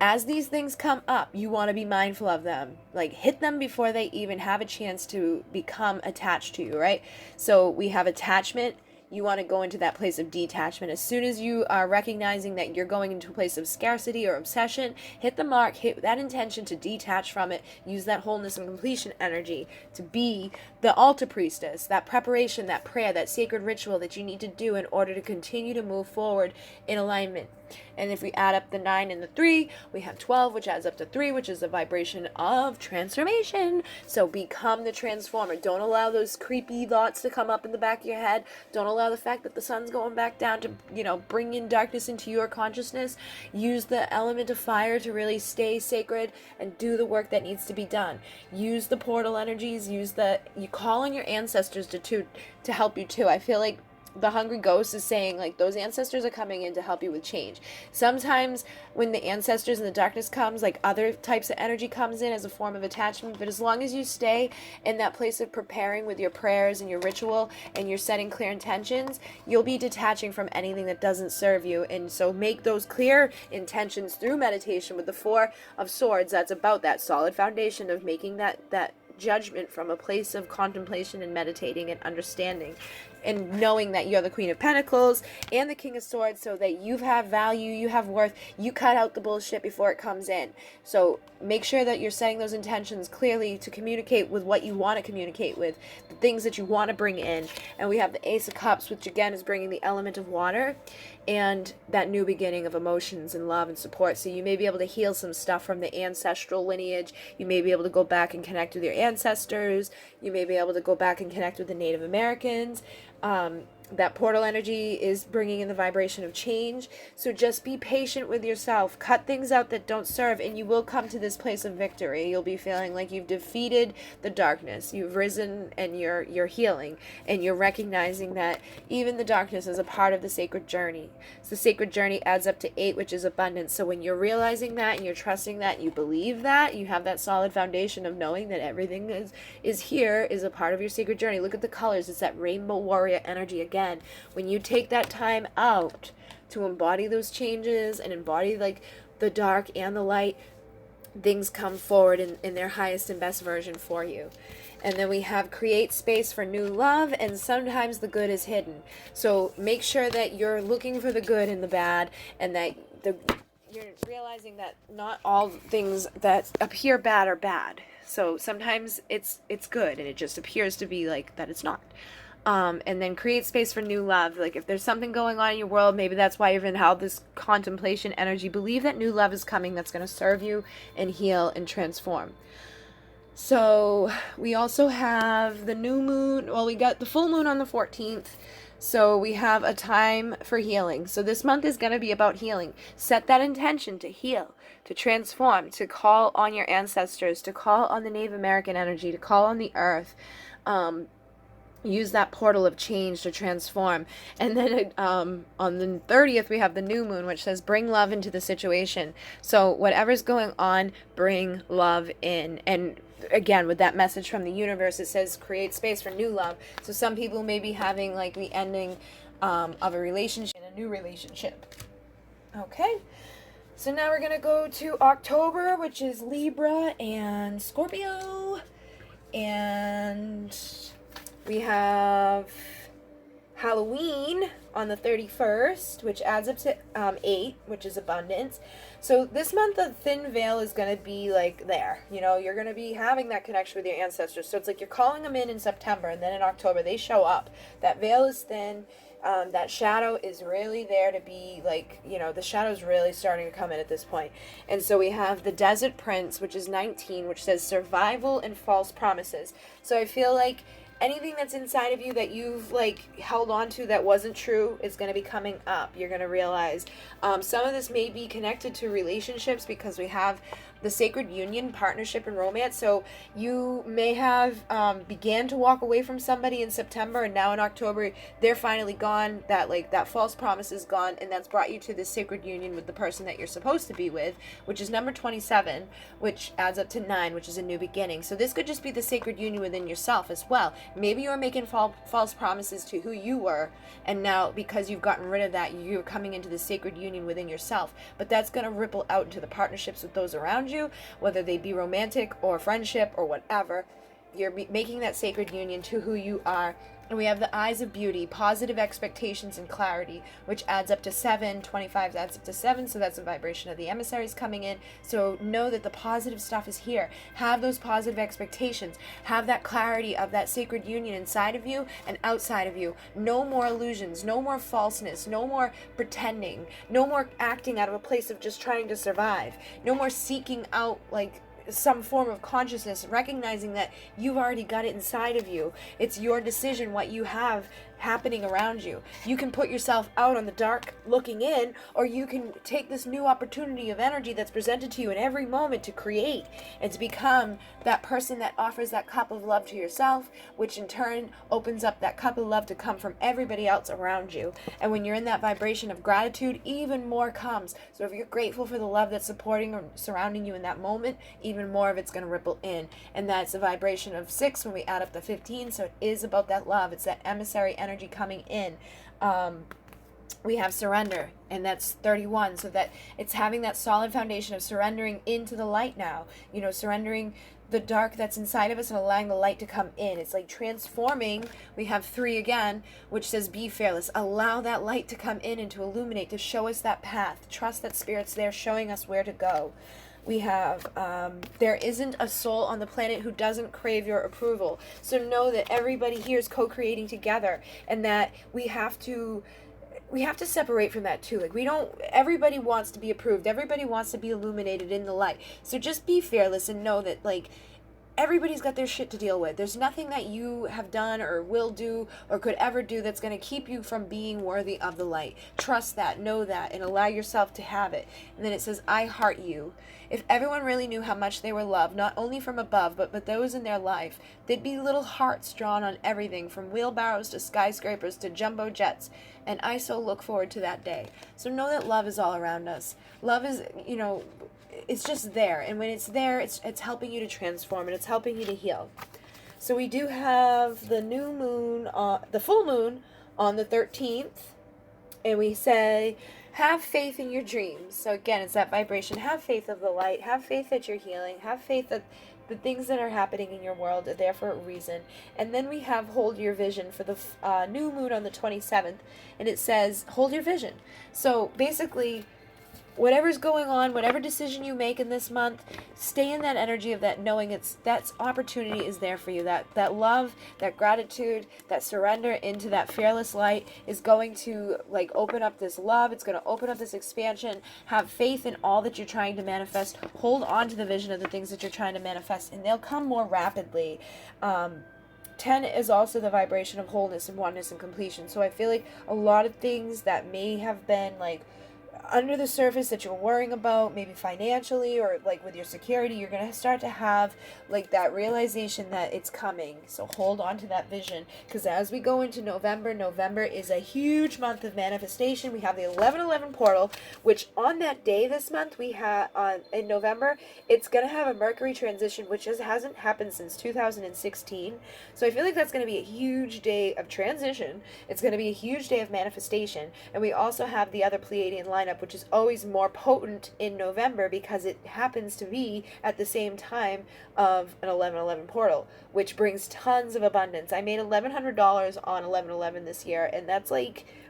as these things come up, you want to be mindful of them. Like, hit them before they even have a chance to become attached to you, right? So we have attachment. You want to go into that place of detachment. As soon as you are recognizing that you're going into a place of scarcity or obsession, hit the mark, hit that intention to detach from it, use that wholeness and completion energy to be the altar priestess, that preparation, that prayer, that sacred ritual that you need to do in order to continue to move forward in alignment. And if we add up the 9 and the 3, we have 12, which adds up to 3, which is a vibration of transformation. So become the transformer. Don't allow those creepy thoughts to come up in the back of your head. Don't allow the fact that the sun's going back down to, bring in darkness into your consciousness. Use the element of fire to really stay sacred and do the work that needs to be done. Use the portal energies. You call on your ancestors to help you too. I feel like the hungry ghost is saying, like, those ancestors are coming in to help you with change. Sometimes when the ancestors and the darkness comes, like, other types of energy comes in as a form of attachment. But as long as you stay in that place of preparing with your prayers and your ritual and you're setting clear intentions, you'll be detaching from anything that doesn't serve you. And so make those clear intentions through meditation with the 4 of Swords. That's about that solid foundation of making that judgment from a place of contemplation and meditating and understanding and knowing that you're the Queen of Pentacles and the King of Swords, so that you have value, you have worth, you cut out the bullshit before it comes in. So make sure that you're setting those intentions clearly to communicate with what you want to communicate with, the things that you want to bring in. And we have the Ace of Cups, which again is bringing the element of water and that new beginning of emotions and love and support. So you may be able to heal some stuff from the ancestral lineage. You may be able to go back and connect with your ancestors. You may be able to go back and connect with the Native Americans. That portal energy is bringing in the vibration of change. So just be patient with yourself. Cut things out that don't serve, and you will come to this place of victory. You'll be feeling like you've defeated the darkness. You've risen and you're healing, and you're recognizing that even the darkness is a part of the sacred journey. So the sacred journey adds up to 8, which is abundance. So when you're realizing that and you're trusting that and you believe that, you have that solid foundation of knowing that everything is here, is a part of your sacred journey. Look at the colors. It's that rainbow warrior energy again. When you take that time out to embody those changes and embody like the dark and the light, things come forward in their highest and best version for you. And then we have create space for new love, and sometimes the good is hidden. So make sure that you're looking for the good in the bad, and that you're realizing that not all things that appear bad are bad. So sometimes it's good and it just appears to be like that it's not. And then create space for new love. Like if there's something going on in your world, maybe that's why you've been held this contemplation energy. Believe that new love is coming that's going to serve you and heal and transform. So we also have the new moon. Well, we got the full moon on the 14th. So we have a time for healing. So this month is going to be about healing. Set that intention to heal, to transform, to call on your ancestors, to call on the Native American energy, to call on the earth. Use that portal of change to transform. And then on the 30th, we have the new moon, which says bring love into the situation. So whatever's going on, bring love in. And again, with that message from the universe, it says create space for new love. So some people may be having like the ending of a relationship, a new relationship. Okay. So now we're going to go to October, which is Libra and Scorpio. And we have Halloween on the 31st, which adds up to 8, which is abundance. So this month, the thin veil is going to be like there. You know, you're going to be having that connection with your ancestors. So it's like you're calling them in September, and then in October, they show up. That veil is thin. That shadow is really there to be like, you know, the shadow is really starting to come in at this point. And so we have the Desert Prince, which is 19, which says survival and false promises. So I feel like anything that's inside of you that you've like held on to that wasn't true is going to be coming up. You're going to realize some of this may be connected to relationships, because we have the sacred union, partnership, and romance. So you may have began to walk away from somebody in September, and now in October they're finally gone. That false promise is gone, and that's brought you to this sacred union with the person that you're supposed to be with, which is number 27, which adds up to 9, which is a new beginning. So this could just be the sacred union within yourself as well. Maybe you're making false promises to who you were, and now because you've gotten rid of that, you're coming into the sacred union within yourself. But that's going to ripple out into the partnerships with those around you, whether they be romantic or friendship or whatever. You're making that sacred union to who you are. And we have the eyes of beauty, positive expectations and clarity, which adds up to 7. 25 adds up to 7, so that's a vibration of the emissaries coming in. So know that the positive stuff is here. Have those positive expectations. Have that clarity of that sacred union inside of you and outside of you. No more illusions, no more falseness, no more pretending, no more acting out of a place of just trying to survive. No more seeking out like some form of consciousness, recognizing that you've already got it inside of you. It's your decision what you have happening around you. You can put yourself out on the dark looking in, or you can take this new opportunity of energy that's presented to you in every moment to create and to become that person that offers that cup of love to yourself, which in turn opens up that cup of love to come from everybody else around you. And when you're in that vibration of gratitude, even more comes. So if you're grateful for the love that's supporting or surrounding you in that moment, even more of it's going to ripple in. And that's a vibration of 6 when we add up the 15. So it is about that love. It's that emissary energy coming in. We have surrender, and that's 31, so that it's having that solid foundation of surrendering into the light now, surrendering the dark that's inside of us and allowing the light to come in. It's like transforming. We have 3 again, which says be fearless. Allow that light to come in and to illuminate, to show us that path. Trust that Spirit's there showing us where to go. We have, there isn't a soul on the planet who doesn't crave your approval. So know that everybody here is co-creating together, and that we have to separate from that too. Like everybody wants to be approved. Everybody wants to be illuminated in the light. So just be fearless and know that everybody's got their shit to deal with. There's nothing that you have done or will do or could ever do that's going to keep you from being worthy of the light. Trust that, know that, and allow yourself to have it. And then it says, I heart you. If everyone really knew how much they were loved, not only from above, but those in their life, there'd be little hearts drawn on everything, from wheelbarrows to skyscrapers to jumbo jets. And I so look forward to that day. So know that love is all around us. Love is, it's just there. And when it's there, it's helping you to transform, and it's helping you to heal. So we do have the new moon, the full moon on the 13th. And we say, have faith in your dreams. So again, it's that vibration. Have faith of the light. Have faith that you're healing. Have faith that the things that are happening in your world are there for a reason. And then we have hold your vision for the new moon on the 27th. And it says, hold your vision. So basically, whatever's going on, whatever decision you make in this month, stay in that energy of that, knowing that opportunity is there for you. That love, that gratitude, that surrender into that fearless light is going to open up this love. It's going to open up this expansion. Have faith in all that you're trying to manifest. Hold on to the vision of the things that you're trying to manifest, and they'll come more rapidly. 10 is also the vibration of wholeness and oneness and completion. So I feel like a lot of things that may have been under the surface that you're worrying about, maybe financially or with your security, you're going to start to have that realization that it's coming. So hold on to that vision, because as we go into November is a huge month of manifestation. We have the 1111 portal, which on that day this month we have in November, it's going to have a Mercury transition, which hasn't happened since 2016. So I feel like that's going to be a huge day of transition. It's going to be a huge day of manifestation. And we also have the other Pleiadian lineup, which is always more potent in November because it happens to be at the same time of an 1111 portal, which brings tons of abundance. I made $1,100 on 1111 this year, and that's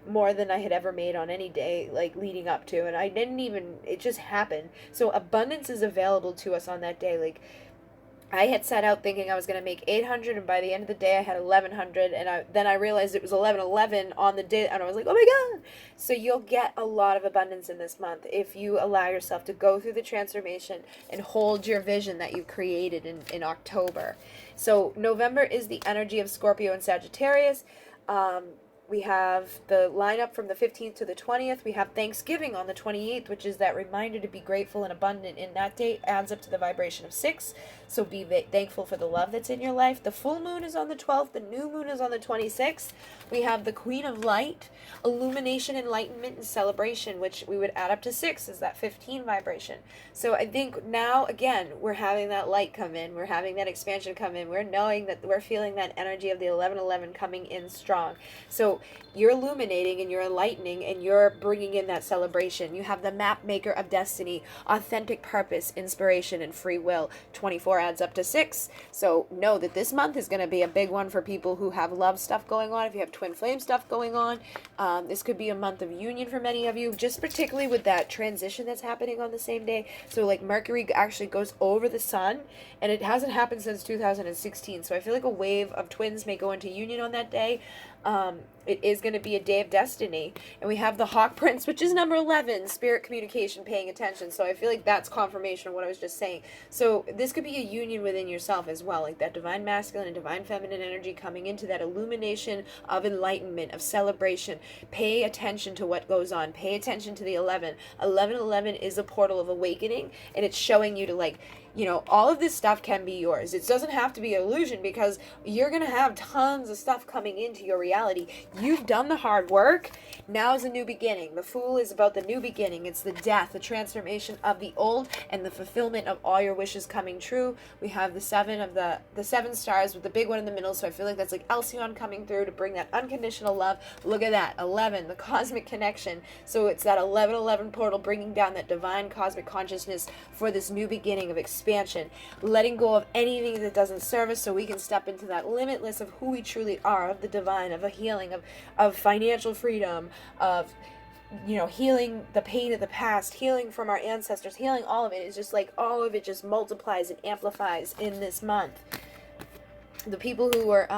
more than I had ever made on any day leading up to, and it just happened. So abundance is available to us on that day. I had set out thinking I was going to make 800, and by the end of the day I had 1100, and then I realized it was 1111 on the day, and I was like, oh my god. So you'll get a lot of abundance in this month if you allow yourself to go through the transformation and hold your vision that you created in October. So November is the energy of Scorpio and Sagittarius. We have the lineup from the 15th to the 20th. We have Thanksgiving on the 28th, which is that reminder to be grateful and abundant in that date. Adds up to the vibration of 6. So be thankful for the love that's in your life. The full moon is on the 12th. The new moon is on the 26th. We have the Queen of Light, illumination, enlightenment, and celebration, which we would add up to 6 is that 15 vibration. So I think now, again, we're having that light come in. We're having that expansion come in. We're knowing that we're feeling that energy of the 1111 coming in strong. So you're illuminating and you're enlightening and you're bringing in that celebration. You have the map maker of destiny, authentic purpose, inspiration, and free will. 24 adds up to 6. So know that this month is going to be a big one for people who have love stuff going on. If you have twin flame stuff going on, this could be a month of union for many of you, just particularly with that transition that's happening on the same day. So like Mercury actually goes over the sun, and it hasn't happened since 2016. So I feel like a wave of twins may go into union on that day. It is going to be a day of destiny, and we have the Hawk Prince, which is number 11, spirit communication, paying attention. So I feel like that's confirmation of what I was just saying. So this could be a union within yourself as well, like that divine masculine and divine feminine energy coming into that illumination of enlightenment, of celebration. Pay attention to what goes on. Pay attention to the 11. 1111 is a portal of awakening, and it's showing you to, like, you know, all of this stuff can be yours. It doesn't have to be an illusion, because you're going to have tons of stuff coming into your reality. You've done the hard work. Now is a new beginning. The Fool is about the new beginning. It's the death, the transformation of the old, and the fulfillment of all your wishes coming true. We have the 7 of the 7 stars with the big one in the middle. So I feel like that's like Alcyon coming through to bring that unconditional love. Look at that. 11, the cosmic connection. So it's that 1111 portal bringing down that divine cosmic consciousness for this new beginning of expansion, letting go of anything that doesn't serve us so we can step into that limitless of who we truly are, of the divine, of a healing, of financial freedom, of, you know, healing the pain of the past, healing from our ancestors, healing all of it. It's just like all of it just multiplies and amplifies in this month. The people who were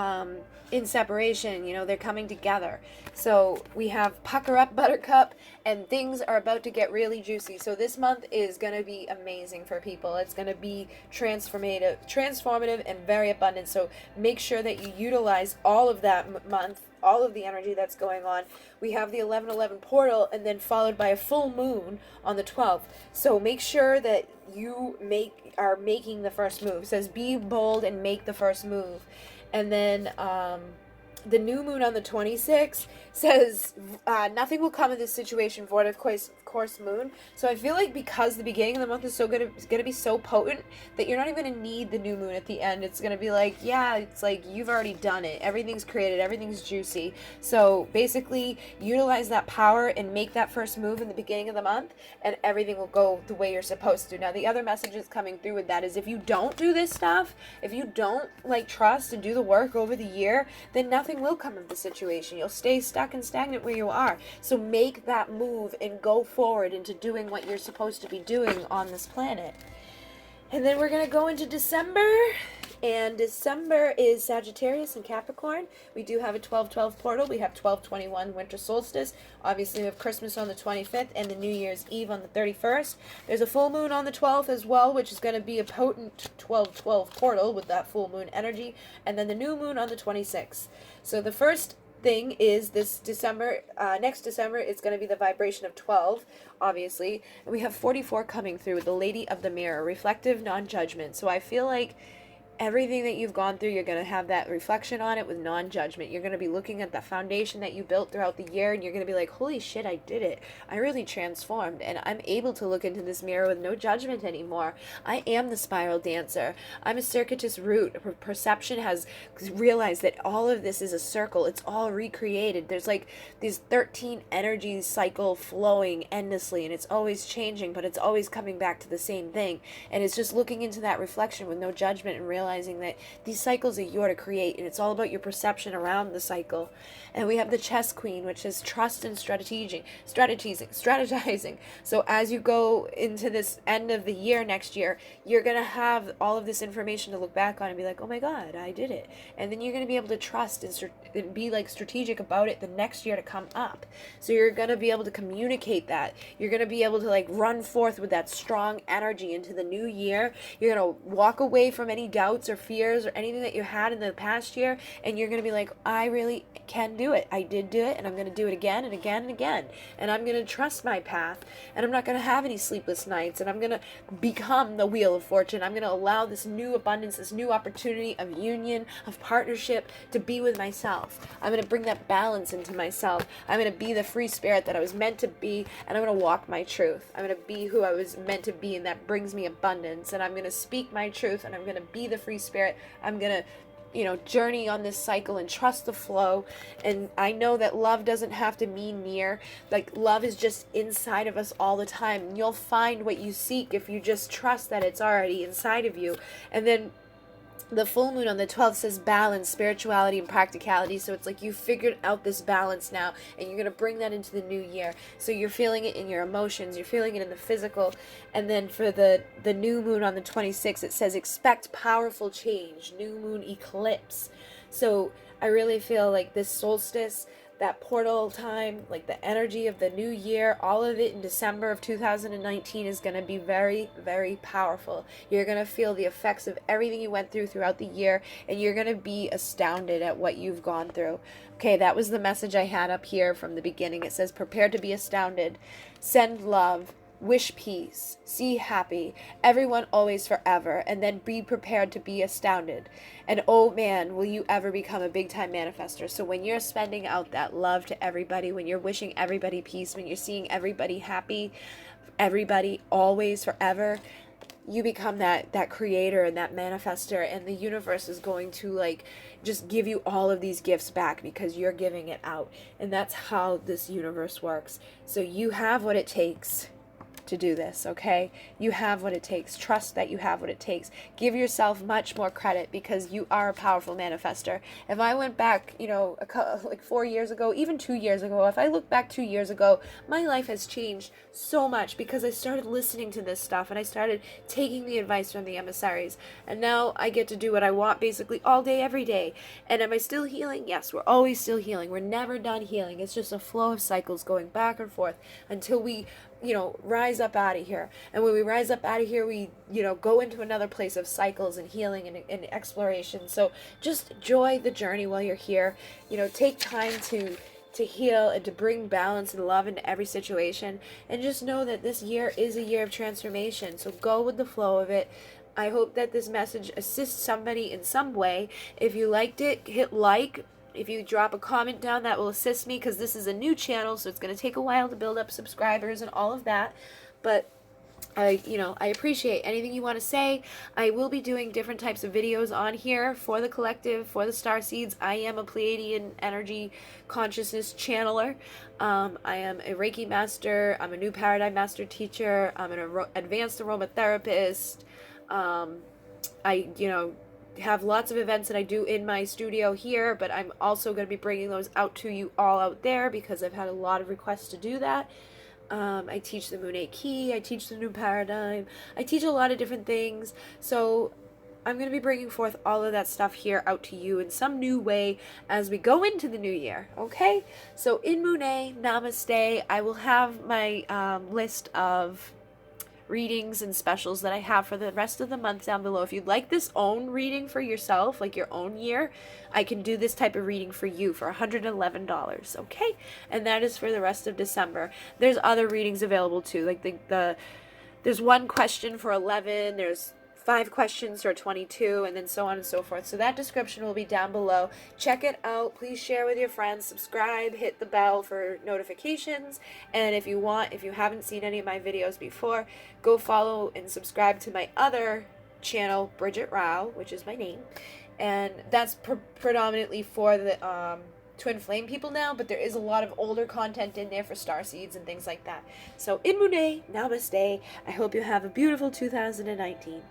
in separation, you know, they're coming together. So we have Pucker Up, Buttercup, and things are about to get really juicy. So this month is going to be amazing for people. It's going to be transformative, and very abundant. So make sure that you utilize all of that month, all of the energy that's going on. We have the 1111 portal, and then followed by a full moon on the 12th. So make sure that you are making the first move. It says be bold and make the first move. And then the new moon on the 26th says nothing will come of this situation void of course moon. So I feel like because the beginning of the month is so good, it's going to be so potent that you're not even going to need the new moon at the end. It's going to be like, yeah, it's like you've already done it. Everything's created. Everything's juicy. So basically utilize that power and make that first move in the beginning of the month, and everything will go the way you're supposed to. Now, the other messages coming through with that is if you don't do this stuff, if you don't like trust and do the work over the year, then nothing will come of the situation. You'll stay stuck and stagnant where you are. So make that move and go forward into doing what you're supposed to be doing on this planet. And then we're going to go into December, and December is Sagittarius and Capricorn. We do have a 12-12 portal. We have 12-21 winter solstice. Obviously, we have Christmas on the 25th and the New Year's Eve on the 31st. There's a full moon on the 12th as well, which is going to be a potent 12-12 portal with that full moon energy, and then the new moon on the 26th. So the first thing is this December, next December, it's going to be the vibration of 12, obviously. And we have 44 coming through, the Lady of the Mirror, reflective non-judgment. So I feel like everything that you've gone through, you're going to have that reflection on it with non-judgment. You're going to be looking at the foundation that you built throughout the year, and you're going to be like, holy shit, I did it. I really transformed, and I'm able to look into this mirror with no judgment anymore. I am the spiral dancer. I'm a circuitous root. Perception has realized that all of this is a circle. It's all recreated. There's like these 13 energy cycle flowing endlessly, and it's always changing, but it's always coming back to the same thing. And it's just looking into that reflection with no judgment and realizing realizing that these cycles are yours to create, and it's all about your perception around the cycle. And we have the chess queen, which is trust and strategizing. So as you go into this end of the year next year, you're going to have all of this information to look back on and be like, oh my God, I did it. And then you're going to be able to trust and be like strategic about it the next year to come up. So you're going to be able to communicate that. You're going to be able to like run forth with that strong energy into the new year. You're going to walk away from any doubts or fears or anything that you had in the past year, and you're going to be like, I really can do it. I did do it, and I'm going to do it again and again and again. And I'm going to trust my path, and I'm not going to have any sleepless nights, and I'm going to become the wheel of fortune. I'm going to allow this new abundance, this new opportunity of union, of partnership to be with myself. I'm going to bring that balance into myself. I'm going to be the free spirit that I was meant to be, and I'm going to walk my truth. I'm going to be who I was meant to be, and that brings me abundance. And I'm going to speak my truth, and I'm going to be the free spirit. I'm going to journey on this cycle and trust the flow. And I know that love doesn't have to mean near. Like, love is just inside of us all the time. And you'll find what you seek if you just trust that it's already inside of you. And then the full moon on the 12th says balance, spirituality, and practicality. So it's like you figured out this balance now, and you're going to bring that into the new year. So you're feeling it in your emotions, you're feeling it in the physical. And then for the new moon on the 26th, it says expect powerful change, new moon eclipse. So I really feel like this solstice, that portal time, like the energy of the new year, all of it in December of 2019 is going to be very, very powerful. You're going to feel the effects of everything you went through throughout the year, and you're going to be astounded at what you've gone through. Okay, that was the message I had up here from the beginning. It says, prepare to be astounded, send love, wish peace, see happy, everyone always forever, and then be prepared to be astounded. And oh man, will you ever become a big time manifester. So when you're spending out that love to everybody, when you're wishing everybody peace, when you're seeing everybody happy, everybody always forever, you become that creator and that manifester, and the universe is going to like just give you all of these gifts back because you're giving it out. And that's how this universe works. So you have what it takes to do this, okay? You have what it takes. Trust that you have what it takes. Give yourself much more credit because you are a powerful manifester. If I went back, like 4 years ago, even 2 years ago, if I look back 2 years ago, my life has changed so much because I started listening to this stuff and I started taking the advice from the emissaries. And now I get to do what I want basically all day, every day. And am I still healing? Yes, we're always still healing. We're never done healing. It's just a flow of cycles going back and forth until we rise up out of here. And when we rise up out of here, we, go into another place of cycles and healing and exploration. So just enjoy the journey while you're here. Take time to heal and to bring balance and love into every situation. And just know that this year is a year of transformation. So go with the flow of it. I hope that this message assists somebody in some way. If you liked it, hit like. If you drop a comment down, that will assist me because this is a new channel, so it's going to take a while to build up subscribers and all of that. But I appreciate anything you want to say. I will be doing different types of videos on here for the collective, for the Starseeds. I am a Pleiadian energy consciousness channeler. I am a Reiki master. I'm a new paradigm master teacher. I'm an advanced aromatherapist. Have lots of events that I do in my studio here, but I'm also going to be bringing those out to you all out there because I've had a lot of requests to do that. I teach the Moon 8 Key, I teach the new paradigm, I teach a lot of different things, so I'm going to be bringing forth all of that stuff here out to you in some new way as we go into the new year, okay? So in Moon A, namaste. I will have my list of readings and specials that I have for the rest of the month down below. If you'd like this own reading for yourself, like your own year, I can do this type of reading for you for $111, okay? And that is for the rest of December. There's other readings available too, like there's one question for 11, there's 5 questions for 22, and then so on and so forth. So that description will be down below. Check it out. Please share with your friends. Subscribe. Hit the bell for notifications. And if you haven't seen any of my videos before, go follow and subscribe to my other channel, Bridget Rau, which is my name. And that's predominantly for the twin flame people now, but there is a lot of older content in there for starseeds and things like that. So in Mune, namaste. I hope you have a beautiful 2019.